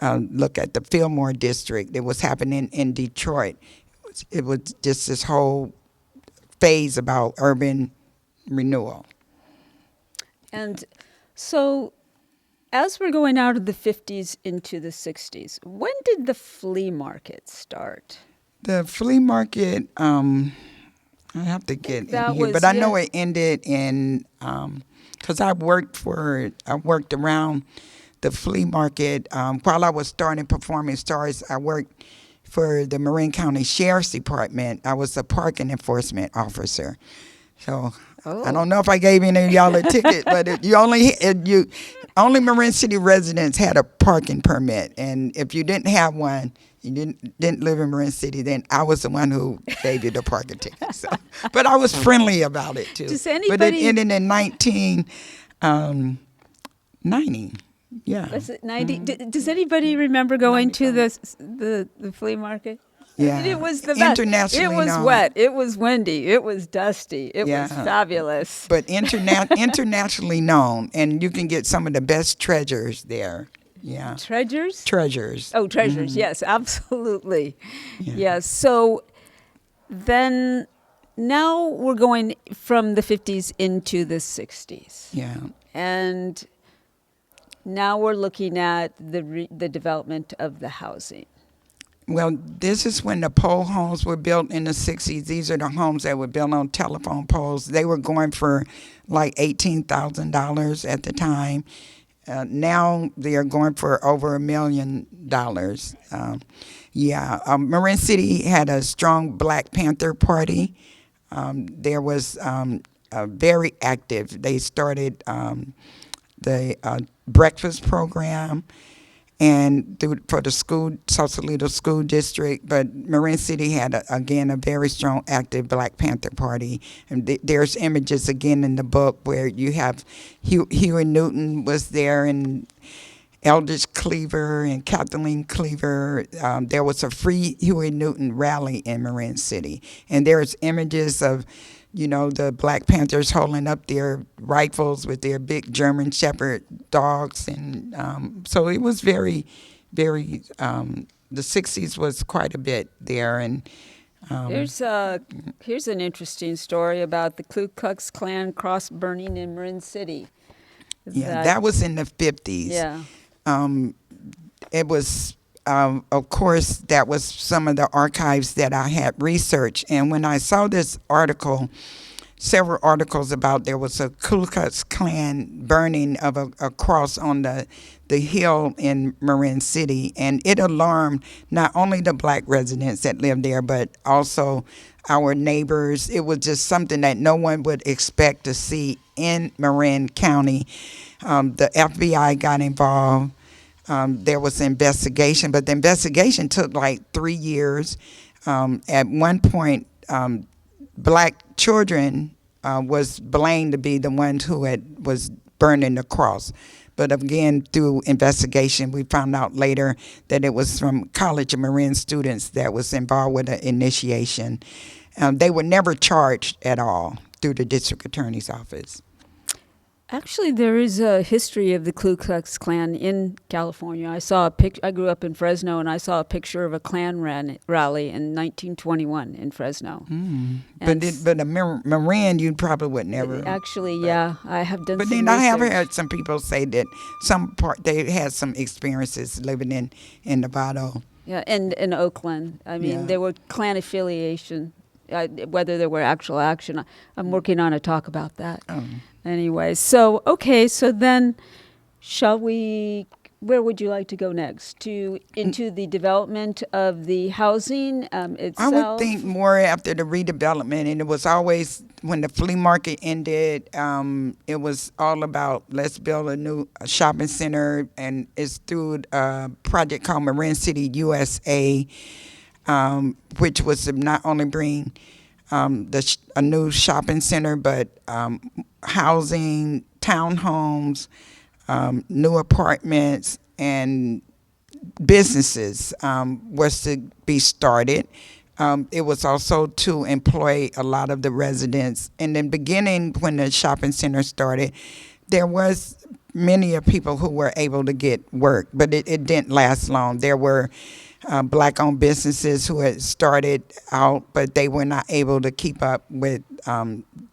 B: look at the Fillmore district. It was happening in Detroit. It was just this whole phase about urban renewal.
A: And so, as we're going out of the 50s into the 60s, when did the flea market start?
B: The flea market, I have to get
A: that
B: in here,
A: was-
B: but I know
A: yeah.
B: it ended in, because I worked around the flea market. While I was starting Performing Stars, I worked for the Marin County Sheriff's Department. I was a parking enforcement officer. So I don't know if I gave any of y'all a ticket, but only Marin City residents had a parking permit, and if you didn't have one, you didn't live in Marin City, then I was the one who gave you the parking ticket. So, but I was friendly about it too.
A: Does
B: But
A: anybody-
B: it ended in 1990. Yeah.
A: Was it 90? Does anybody remember going to the flea market?
B: Yeah.
A: It was the best.
B: Internationally
A: It was
B: known.
A: wet. It was windy. It was dusty. It
B: Yeah.
A: was fabulous.
B: But internationally known, and you can get some of the best treasures there. Yeah.
A: Treasures?
B: Treasures.
A: Oh, treasures. Yes, absolutely.
B: Yeah.
A: Yes. So then now we're going from the 50s into the 60s.
B: Yeah.
A: And now we're looking at the development of the housing.
B: Well, this is when the pole homes were built in the 60s. These are the homes that were built on telephone poles. They were going for like $18,000 at the time. Now they are going for over $1 million. Marin City had a strong Black Panther Party. There was very active. They started the breakfast program and for the Sausalito School District. But Marin City had, a very strong, active Black Panther Party. And there's images again in the book where you have Huey Newton was there, and Eldridge Cleaver and Kathleen Cleaver. There was a free Huey Newton rally in Marin City. And there's images of, the Black Panthers holding up their rifles with their big German Shepherd dogs. And so it was very, very, the 60s was quite a bit there. And
A: Here's an interesting story about the Ku Klux Klan cross burning in Marin City.
B: that was in the 50s.
A: Yeah.
B: It was, of course, that was some of the archives that I had researched. And when I saw this article, several articles about there was a Ku Klux Klan burning of a cross on the hill in Marin City, and it alarmed not only the Black residents that lived there, but also our neighbors. It was just something that no one would expect to see in Marin County. The FBI got involved. There was an investigation, but the investigation took like 3 years. At one point, Black children was blamed to be the ones who was burning the cross. But again, through investigation, we found out later that it was from College of Marin students that was involved with the initiation. They were never charged at all through the district attorney's office.
A: Actually, there is a history of the Ku Klux Klan in California. I grew up in Fresno, and I saw a picture of a Klan rally in 1921 in Fresno.
B: But a Marin, you probably would never.
A: Actually, yeah, I have done.
B: But
A: some
B: then I have
A: research.
B: heard some people say that they had some experiences living in Nevada.
A: Yeah, and in Oakland. I mean,
B: Yeah.
A: there were Klan affiliation. Whether there were actual action, I'm working on a talk about that.
B: Oh.
A: Anyway, so then, shall we? Where would you like to go next? Into the development of the housing itself.
B: I would think more after the redevelopment, and it was always when the flea market ended. It was all about let's build a new shopping center, and it's through a project called Marin City USA, which was to not only bring a new shopping center, but housing, townhomes, new apartments, and businesses was to be started. It was also to employ a lot of the residents. In the beginning, when the shopping center started, there was many of people who were able to get work, but it didn't last long. There were black-owned businesses who had started out, but they were not able to keep up with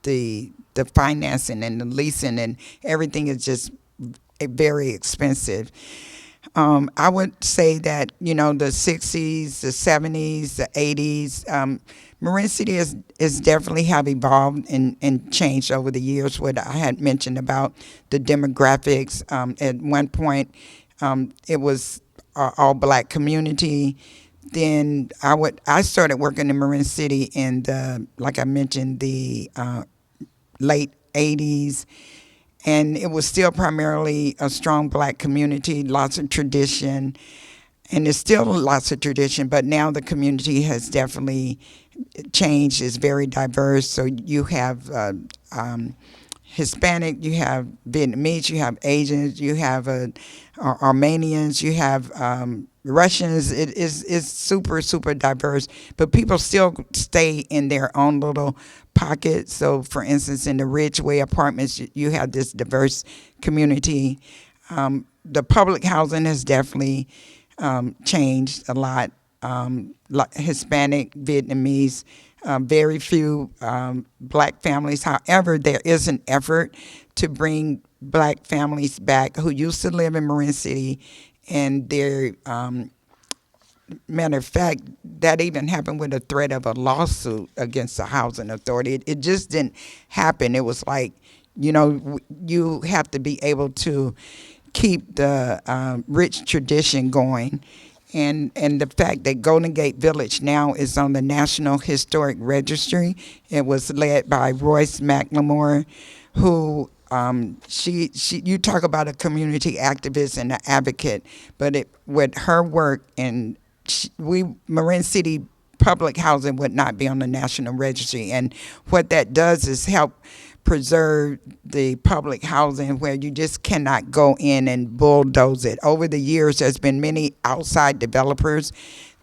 B: the financing and the leasing, and everything is just very expensive. I would say that, the 60s, the 70s, the 80s, Marin City is definitely have evolved and changed over the years. What I had mentioned about the demographics, at one point it was all black community. Then I started working in Marin City in like I mentioned, the late 80s. And it was still primarily a strong black community, lots of tradition, and there's still lots of tradition, but now the community has definitely changed. It's very diverse. So you have Hispanic, you have Vietnamese, you have Asians, you have Armenians, you have Russians. It's super, super diverse, but people still stay in their own little pockets. So, for instance, in the Ridgeway apartments, you have this diverse community. The public housing has definitely changed a lot. Hispanic, Vietnamese, very few black families. However, there is an effort to bring black families back who used to live in Marin City, and they're matter of fact, that even happened with a threat of a lawsuit against the housing authority. It just didn't happen. It was like, you have to be able to keep the rich tradition going. And the fact that Golden Gate Village now is on the National Historic Registry. It was led by Royce McLemore, who you talk about a community activist and an advocate, but with her work and Marin City public housing would not be on the National Registry. And what that does is help preserve the public housing where you just cannot go in and bulldoze it. Over the years, there's been many outside developers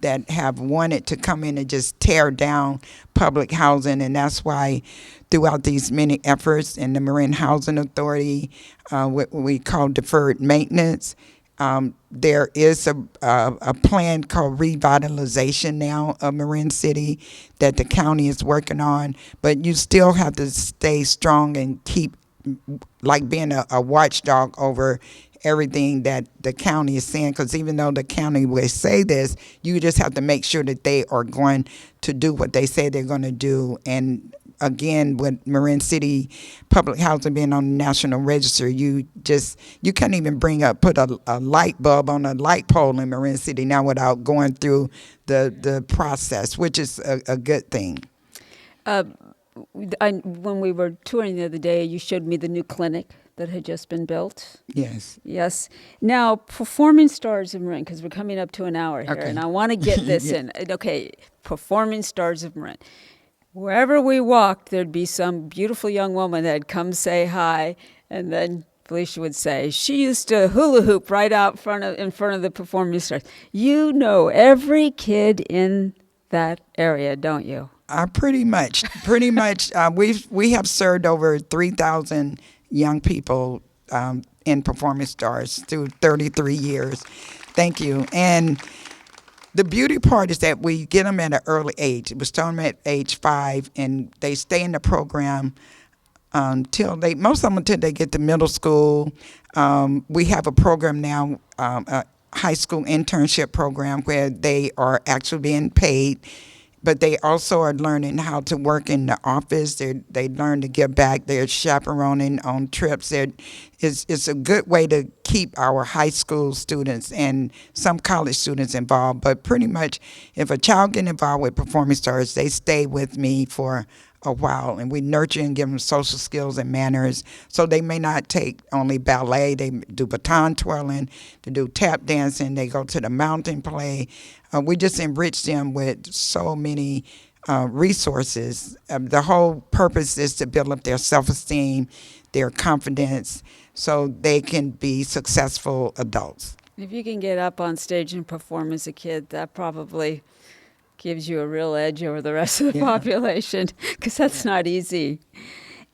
B: that have wanted to come in and just tear down public housing, and that's why throughout these many efforts in the Marin Housing Authority, what we call deferred maintenance, there is a plan called revitalization now of Marin City that the county is working on, but you still have to stay strong and keep like being a watchdog over everything that the county is saying, because even though the county will say this, you just have to make sure that they are going to do what they say they're going to do. And again, with Marin City public housing being on the National Register, you can't even put a light bulb on a light pole in Marin City now without going through the process, which is a good thing.
A: When we were touring the other day, you showed me the new clinic that had just been built.
B: Yes.
A: Yes. Now, Performing Stars of Marin, because we're coming up to an hour here,
B: Okay.
A: and I want to get this
B: Yeah.
A: in. Okay, Performing Stars of Marin. Wherever we walked, there'd be some beautiful young woman that'd come say hi, and then Felicia would say. She used to hula hoop right out in front of the performing stars. You know every kid in that area, don't you?
B: Pretty much. We have served over 3,000 young people in Performing Stars through 33 years. Thank you. And the beauty part is that we get them at an early age. We start them at age 5, and they stay in the program most of them until they get to middle school. We have a program now, a high school internship program where they are actually being paid, but they also are learning how to work in the office. They learn to give back. They're chaperoning on trips. It's a good way to keep our high school students and some college students involved. But pretty much, if a child gets involved with Performing Stars, they stay with me for a while, and we nurture and give them social skills and manners. So they may not take only ballet. They do baton twirling, they do tap dancing, they go to the mountain play. We just enrich them with so many resources. The whole purpose is to build up their self-esteem, their confidence, so they can be successful adults.
A: If you can get up on stage and perform as a kid, that probably gives you a real edge over the rest of the population, because that's not easy.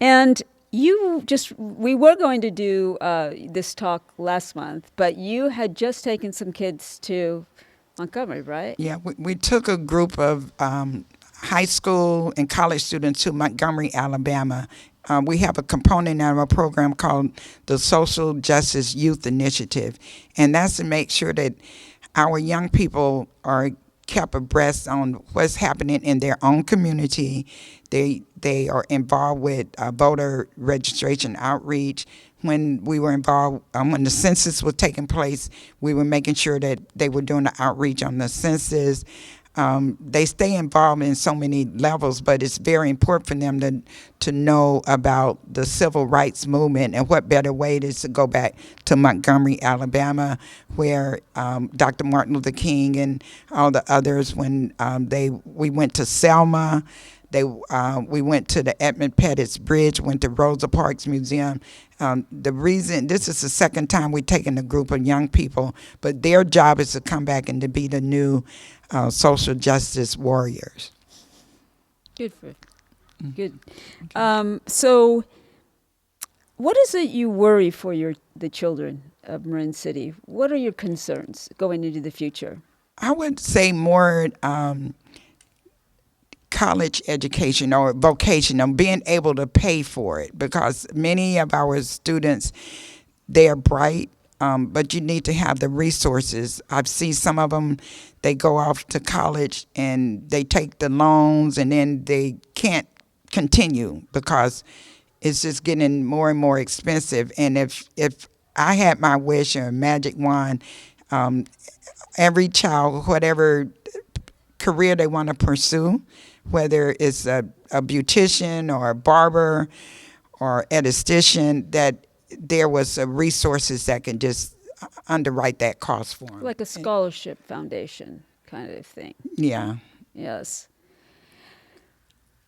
A: And we were going to do this talk last month, but you had just taken some kids to Montgomery, right?
B: Yeah, we took a group of high school and college students to Montgomery, Alabama. We have a component of our program called the Social Justice Youth Initiative, and that's to make sure that our young people are kept abreast on what's happening in their own community. They are involved with voter registration outreach. When we were involved, when the census was taking place, we were making sure that they were doing the outreach on the census. They stay involved in so many levels, but it's very important for them to know about the civil rights movement, and what better way it is to go back to Montgomery, Alabama, where Dr. Martin Luther King and all the others, when we went to Selma, we went to the Edmund Pettus Bridge, went to Rosa Parks Museum. The reason, this is the second time we've taken a group of young people, but their job is to come back and to be the new social justice warriors.
A: Good. So what is it you worry for the children of Marin City? What are your concerns going into the future?
B: I would say more college education or vocational, being able to pay for it, because many of our students, they are bright, but you need to have the resources. I've seen some of them, they go off to college and they take the loans, and then they can't continue because it's just getting more and more expensive. And if I had my wish or magic wand, every child, whatever career they want to pursue, whether it's a beautician or a barber or esthetician, that there was resources that can just underwrite that cost for them.
A: Like a scholarship foundation kind of thing.
B: Yeah.
A: Yes.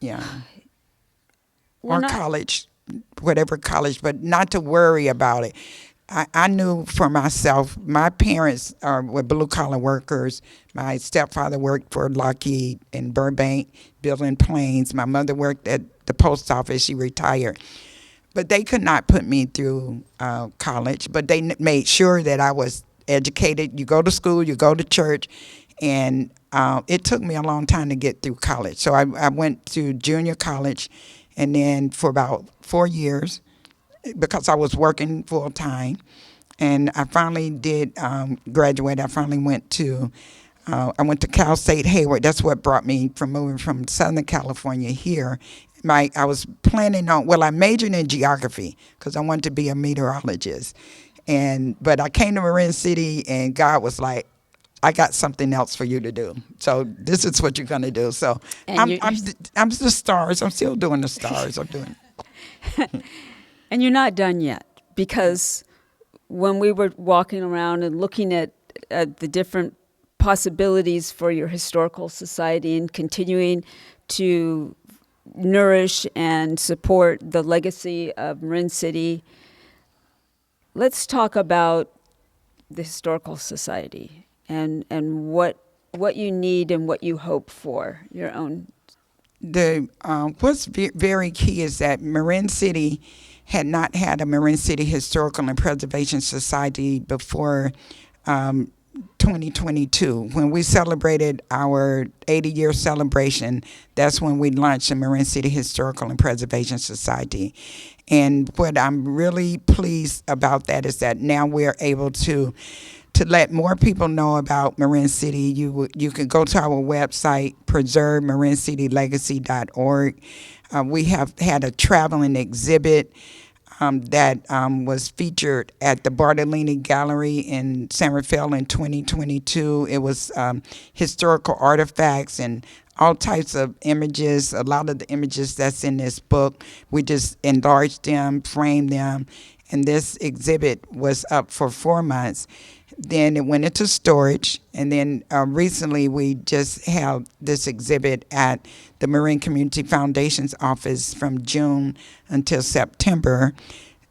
B: Yeah. Or college, whatever college, but not to worry about it. I knew for myself, my parents were blue-collar workers. My stepfather worked for Lockheed in Burbank, building planes. My mother worked at the post office. She retired. But they could not put me through college, but they made sure that I was educated. You go to school, you go to church, and it took me a long time to get through college. So I went to junior college, and then for about 4 years, because I was working full time, and I finally did graduate. I finally went to Cal State Hayward. That's what brought me from moving from Southern California here. I was planning on, I majored in geography because I wanted to be a meteorologist, but I came to Marin City, and God was like, I got something else for you to do. So this is what you're going to do. So I'm the stars. I'm still doing the stars. I'm doing.
A: And you're not done yet, because when we were walking around and looking at the different possibilities for your historical society and continuing to nourish and support the legacy of Marin City, let's talk about the Historical Society and what you need and what you hope for your own.
B: What's very key is that Marin City had not had a Marin City Historical and Preservation Society before 2022. When we celebrated our 80-year celebration, that's when we launched the Marin City Historical and Preservation Society. And what I'm really pleased about that is that now we're able to let more people know about Marin City. You can go to our website, preservemarincitylegacy.org. We have had a traveling exhibit that was featured at the Bartolini Gallery in San Rafael in 2022. It was historical artifacts and all types of images. A lot of the images that's in this book, we just enlarged them, framed them, and this exhibit was up for 4 months. Then it went into storage, and then recently we just held this exhibit at the Marin Community Foundation's office from June until September.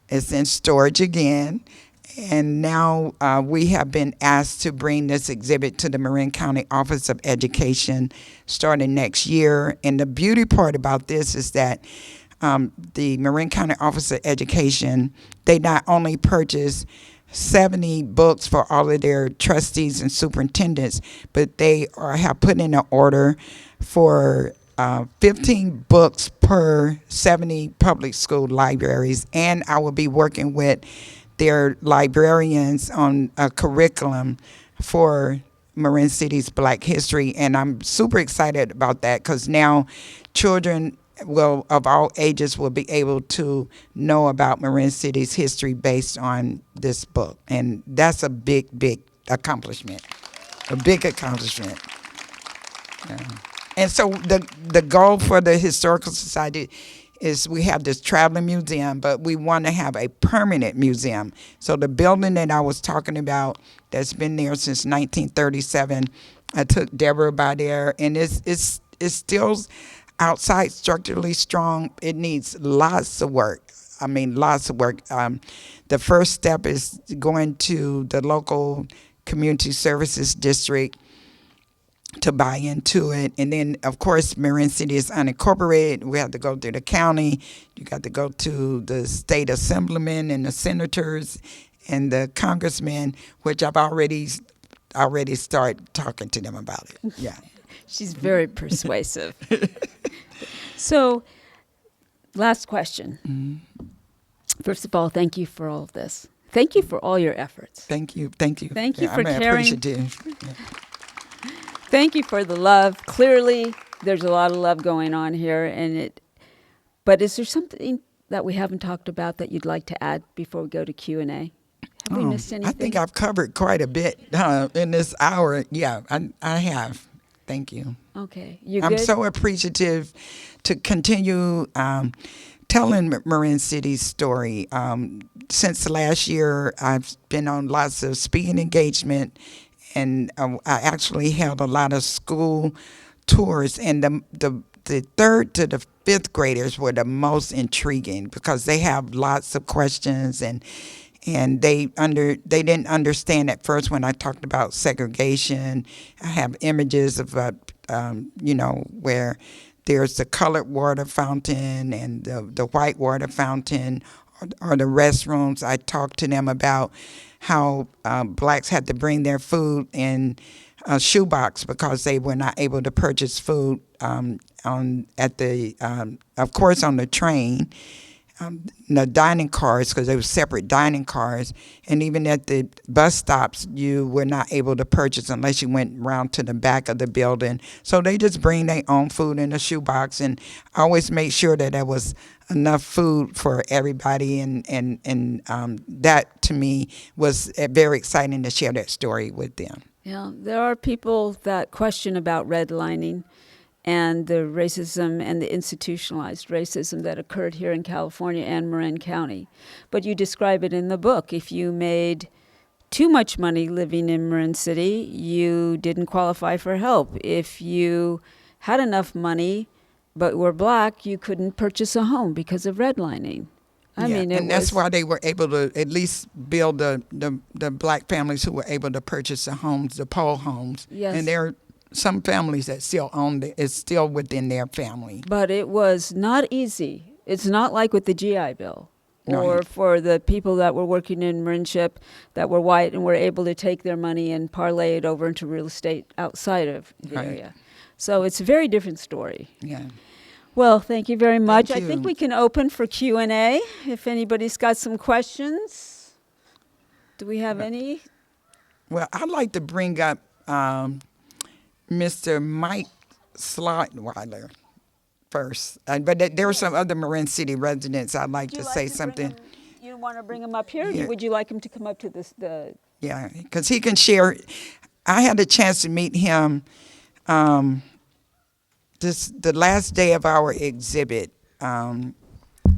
B: It's in storage again, and now we have been asked to bring this exhibit to the Marin County Office of Education starting next year. And the beauty part about this is that the Marin County Office of Education, they not only purchase 70 books for all of their trustees and superintendents, but they have put in an order for 15 books per 70 public school libraries. And I will be working with their librarians on a curriculum for Marin City's Black History. And I'm super excited about that because now children of all ages will be able to know about Marin City's history based on this book. And that's a big, big accomplishment. A big accomplishment. Yeah. And so the goal for the Historical Society is we have this traveling museum, but we want to have a permanent museum. So the building that I was talking about that's been there since 1937, I took Deborah by there, and it's still outside structurally strong. It needs lots of work. I mean, lots of work. The first step is going to the local community services district to buy into it. And then, of course, Marin City is unincorporated. We have to go through the county. You got to go to the state assemblymen and the senators and the congressmen, which I've already started talking to them about it. Yeah.
A: She's very persuasive. So, last question.
B: Mm-hmm.
A: First of all, thank you for all of this. Thank you for all your efforts.
B: Thank you.
A: Thank you for
B: I'm
A: caring.
B: appreciative. Yeah.
A: Thank you for the love. Clearly, there's a lot of love going on here, but is there something that we haven't talked about that you'd like to add before we go to Q&A? Have we missed anything?
B: I think I've covered quite a bit in this hour. Yeah, I have. Thank you.
A: Okay. You
B: I'm
A: good?
B: so appreciative to continue telling Marin City's story. Since last year, I've been on lots of speaking engagement, and I actually held a lot of school tours. And the third to the fifth graders were the most intriguing because they have lots of questions, and they didn't understand at first when I talked about segregation. I have images of where there's the colored water fountain and the white water fountain or the restrooms. I talked to them about how blacks had to bring their food in a shoebox because they were not able to purchase food of course on the train. The dining cars, because they were separate dining cars, and even at the bus stops, you were not able to purchase unless you went around to the back of the building. So they just bring their own food in a shoebox, and always make sure that there was enough food for everybody, and that to me was very exciting to share that story with them.
A: Yeah, there are people that question about redlining and the racism and the institutionalized racism that occurred here in California and Marin County. But you describe it in the book. If you made too much money living in Marin City, you didn't qualify for help. If you had enough money but were black, you couldn't purchase a home because of redlining. I
B: Yeah,
A: mean, it
B: and that's
A: was,
B: why they were able to at least build the black families who were able to purchase the homes, the pole homes.
A: yes.
B: And there are some families that still own it's still within their family.
A: But it was not easy. It's not like with the GI Bill or
B: Right.
A: for the people that were working in Marinship that were white and were able to take their money and parlay it over into real estate outside of the
B: Right.
A: area. So it's a very different story.
B: Yeah.
A: Well, thank you very much.
B: Thank
A: I think
B: you.
A: we can open for Q&A if anybody's got some questions. Do we have any?
B: Well, I'd like to bring up Mr. Mike Slotweiler first. But there are some other Marin City residents I'd like to say something.
A: You want to bring him up here?
B: Yeah.
A: Or would you like him to come up to the
B: Yeah, because he can share. I had a chance to meet him the last day of our exhibit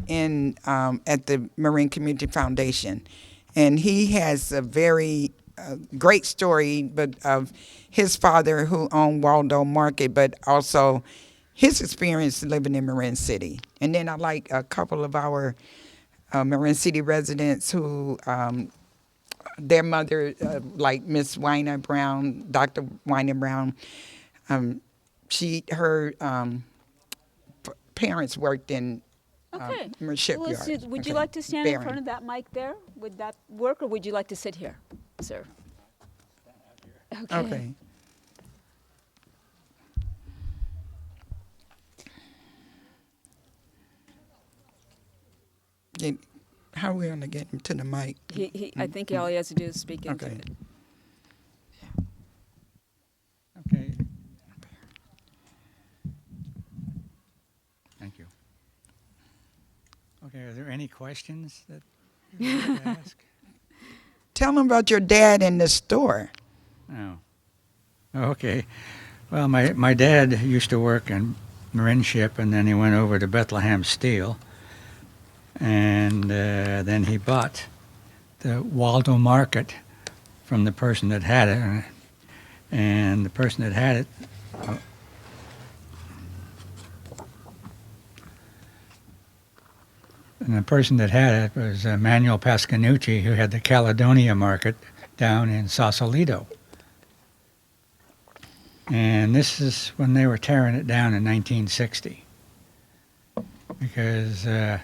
B: in at the Marin Community Foundation, and he has a very great story, but of his father who owned Waldo Market, but also his experience living in Marin City. And then I like a couple of our Marin City residents who their mother, like Miss Weiner Brown, Dr. Weiner Brown, her parents worked in
A: Okay.
B: shipyard.
A: Would you like to stand in front of that mic there? Would that work, or would you like to sit here, sir?
B: Okay. How are we going to get him to the mic?
A: I think all he has to do is speak into
B: Okay.
A: it.
C: Okay. Thank you. Okay, are there any questions that you would like to ask?
B: Tell him about your dad in the store.
C: Oh. Okay. Well, my dad used to work in Marinship, and then he went over to Bethlehem Steel, and then he bought the Waldo Market from the person that had it, and the person that had it was Manuel Pascanucci, who had the Caledonia Market down in Sausalito. And this is when they were tearing it down in 1960, because the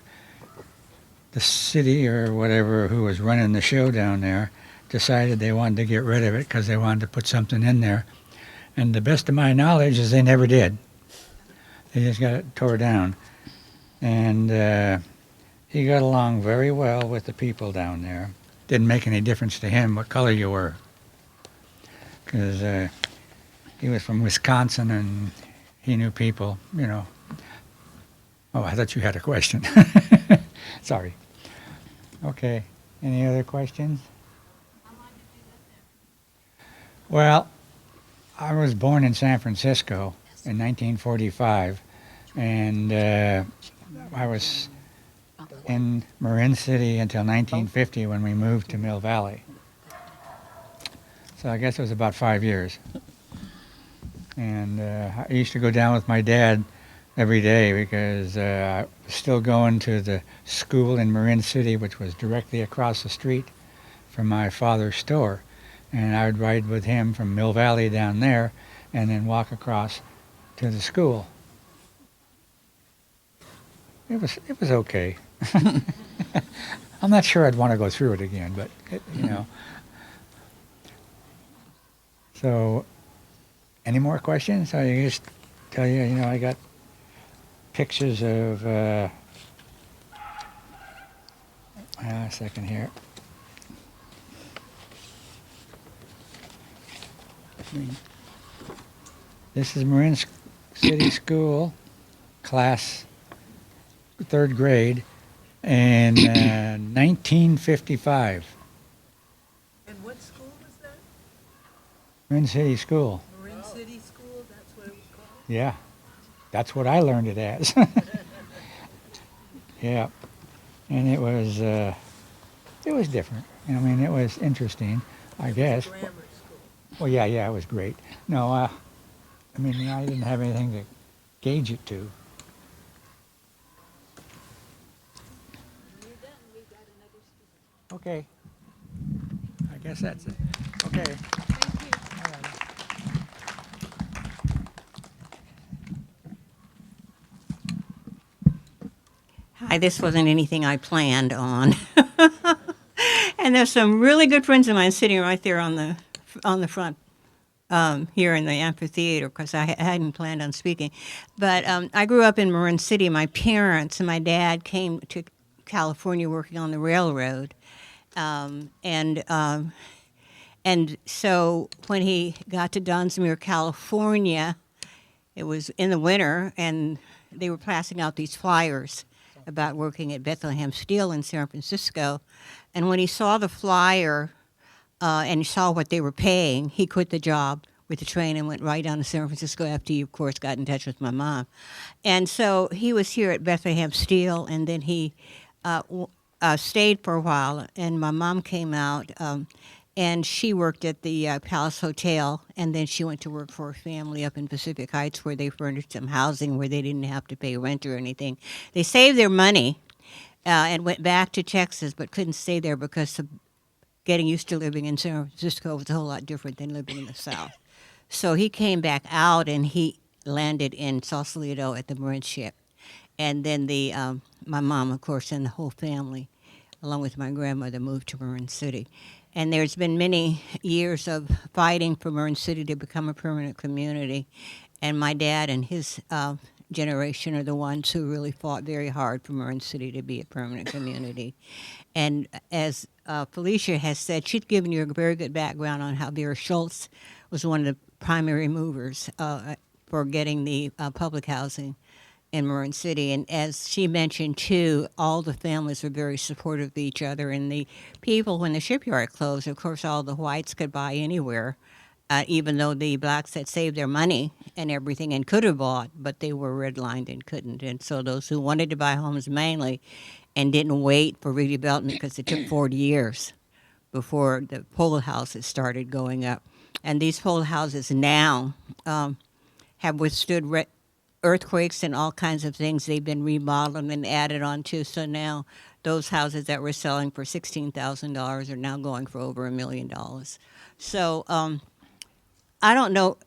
C: city or whatever who was running the show down there decided they wanted to get rid of it because they wanted to put something in there. And the best of my knowledge is they never did. They just got it tore down. And he got along very well with the people down there. Didn't make any difference to him what color you were, because he was from Wisconsin and he knew people, you know. Oh, I thought you had a question. Sorry. Okay. Any other questions?
D: How long did you live there?
C: Well, I was born in San Francisco in 1945, and I was in Marin City until 1950 when we moved to Mill Valley. So I guess it was about 5 years. And I used to go down with my dad every day because I was still going to the school in Marin City, which was directly across the street from my father's store. And I would ride with him from Mill Valley down there and then walk across to the school. It was okay. I'm not sure I'd want to go through it again, but you know. So, any more questions? I just tell you, I got pictures of. A second here. This is Marin City School, class 3rd grade, in 1955.
D: And what school was that?
C: Marin City School.
D: Marin City School, that's what it was called?
C: Yeah, that's what I learned it as. Yeah, and it was different. I mean, it was interesting, I guess.
D: Grammar school.
C: Well, yeah, it was great. No, I mean, I didn't have anything to gauge it to.
D: Read that.
C: Okay. I guess that's it. Okay. All right.
E: Hi, this wasn't anything I planned on. And there's some really good friends of mine sitting right there on the front here in the amphitheater because I hadn't planned on speaking. But I grew up in Marin City. My parents and my dad came to California working on the railroad. And so when he got to Dunsmuir, California, it was in the winter, and they were passing out these flyers about working at Bethlehem Steel in San Francisco. And when he saw the flyer and he saw what they were paying, he quit the job with the train and went right down to San Francisco after he, of course, got in touch with my mom. And so he was here at Bethlehem Steel, and then he stayed for a while, and my mom came out. And she worked at the Palace Hotel, and then she went to work for a family up in Pacific Heights where they furnished some housing where they didn't have to pay rent or anything. They saved their money and went back to Texas, but couldn't stay there because of getting used to living in San Francisco was a whole lot different than living in the South. So he came back out, and he landed in Sausalito at the Marinship. And then my mom, of course, and the whole family, along with my grandmother, moved to Marin City. And there's been many years of fighting for Marin City to become a permanent community. And my dad and his generation are the ones who really fought very hard for Marin City to be a permanent community. And as Felicia has said, she's given you a very good background on how Vera Schultz was one of the primary movers for getting the public housing in Marin City. And as she mentioned, too, all the families were very supportive of each other. And the people, when the shipyard closed, of course, all the whites could buy anywhere, even though the blacks had saved their money and everything and could have bought, but they were redlined and couldn't. And so those who wanted to buy homes mainly and didn't wait for redevelopment because it took 40 years before the pole houses started going up. And these pole houses now have withstood earthquakes and all kinds of things. They've been remodeled and added on to. So now those houses that were selling for $16,000 are now going for over $1 million. So I don't know,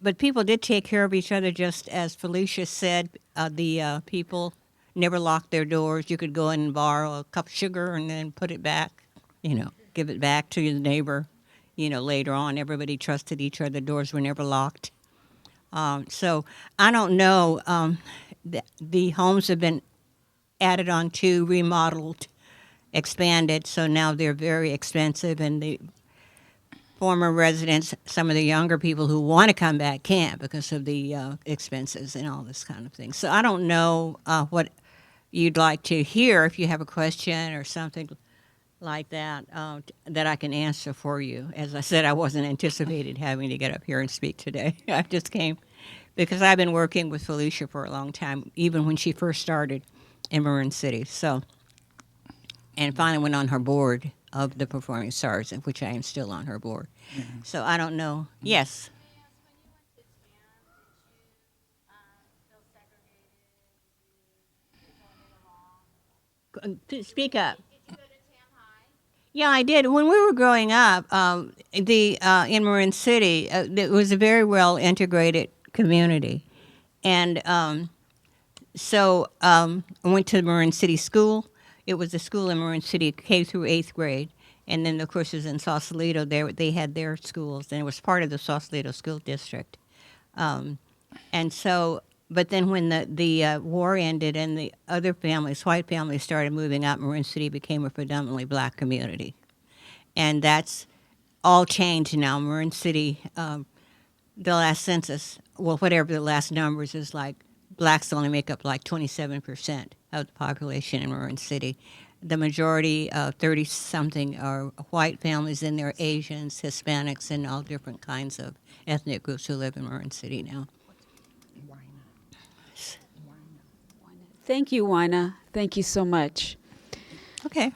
E: but people did take care of each other, just as Felicia said. The people never locked their doors. You could go in and borrow a cup of sugar and then put it back, give it back to your neighbor. Later on, everybody trusted each other. The doors were never locked. So I don't know. The homes have been added on to, remodeled, expanded, so now they're very expensive, and the former residents, some of the younger people who want to come back can't because of the expenses and all this kind of thing. So I don't know what you'd like to hear. If you have a question or something like that, that I can answer for you. As I said, I wasn't anticipated having to get up here and speak today. I just came because I've been working with Felicia for a long time, even when she first started in Marin City. So, and finally went on her board of the Performing Stars, of which I am still on her board.
B: Mm-hmm.
E: So I don't know. Yes.
D: When you went to TAM, did you feel segregated? Did you all get along?
E: Speak up.
D: Did you go to TAM High?
E: Yeah, I did. When we were growing up, in Marin City, it was a very well integrated community, and so I went to the Marin City School. It was a school in Marin City, K through 8th grade, and then of course it was in Sausalito. They had their schools, and it was part of the Sausalito School District. And so, but then when the war ended and the other families, white families, started moving out, Marin City became a predominantly black community. And that's all changed now. Marin City, the last census, well, whatever the last numbers is like, blacks only make up like 27% of the population in Marin City. The majority, 30-something, are white families, and they're Asians, Hispanics, and all different kinds of ethnic groups who live in Marin City now.
A: Thank you, Wina. Thank you so much.
E: Okay.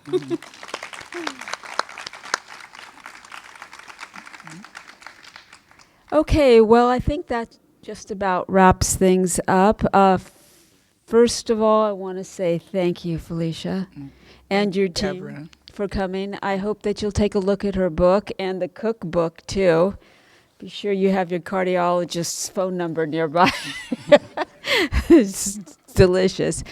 A: Okay, well, I think that just about wraps things up. First of all, I want to say thank you, Felicia, and your team,
B: Deborah.
A: for coming. I hope that you'll take a look at her book and the cookbook, too. Be sure you have your cardiologist's phone number nearby. It's delicious.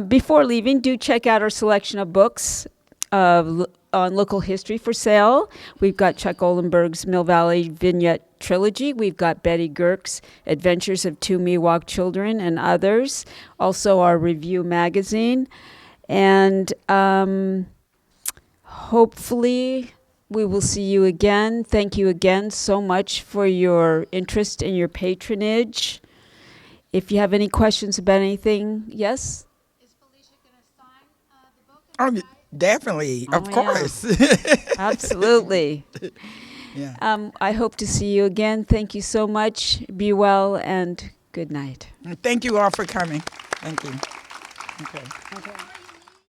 A: Before leaving, do check out our selection of books on local history for sale. We've got Chuck Olenberg's Mill Valley Vignette Trilogy. We've got Betty Girk's Adventures of Two Miwok Children and others. Also our review magazine. And hopefully we will see you again. Thank you again so much for your interest and your patronage. If you have any questions about anything, yes?
D: Is Felicia going to sign the book?
B: Oh, definitely, of
A: Oh, yeah.
B: course.
A: Absolutely.
B: Yeah.
A: I hope to see you again. Thank you so much. Be well and good night.
B: Thank you all for coming. Thank you. Okay.
A: Okay.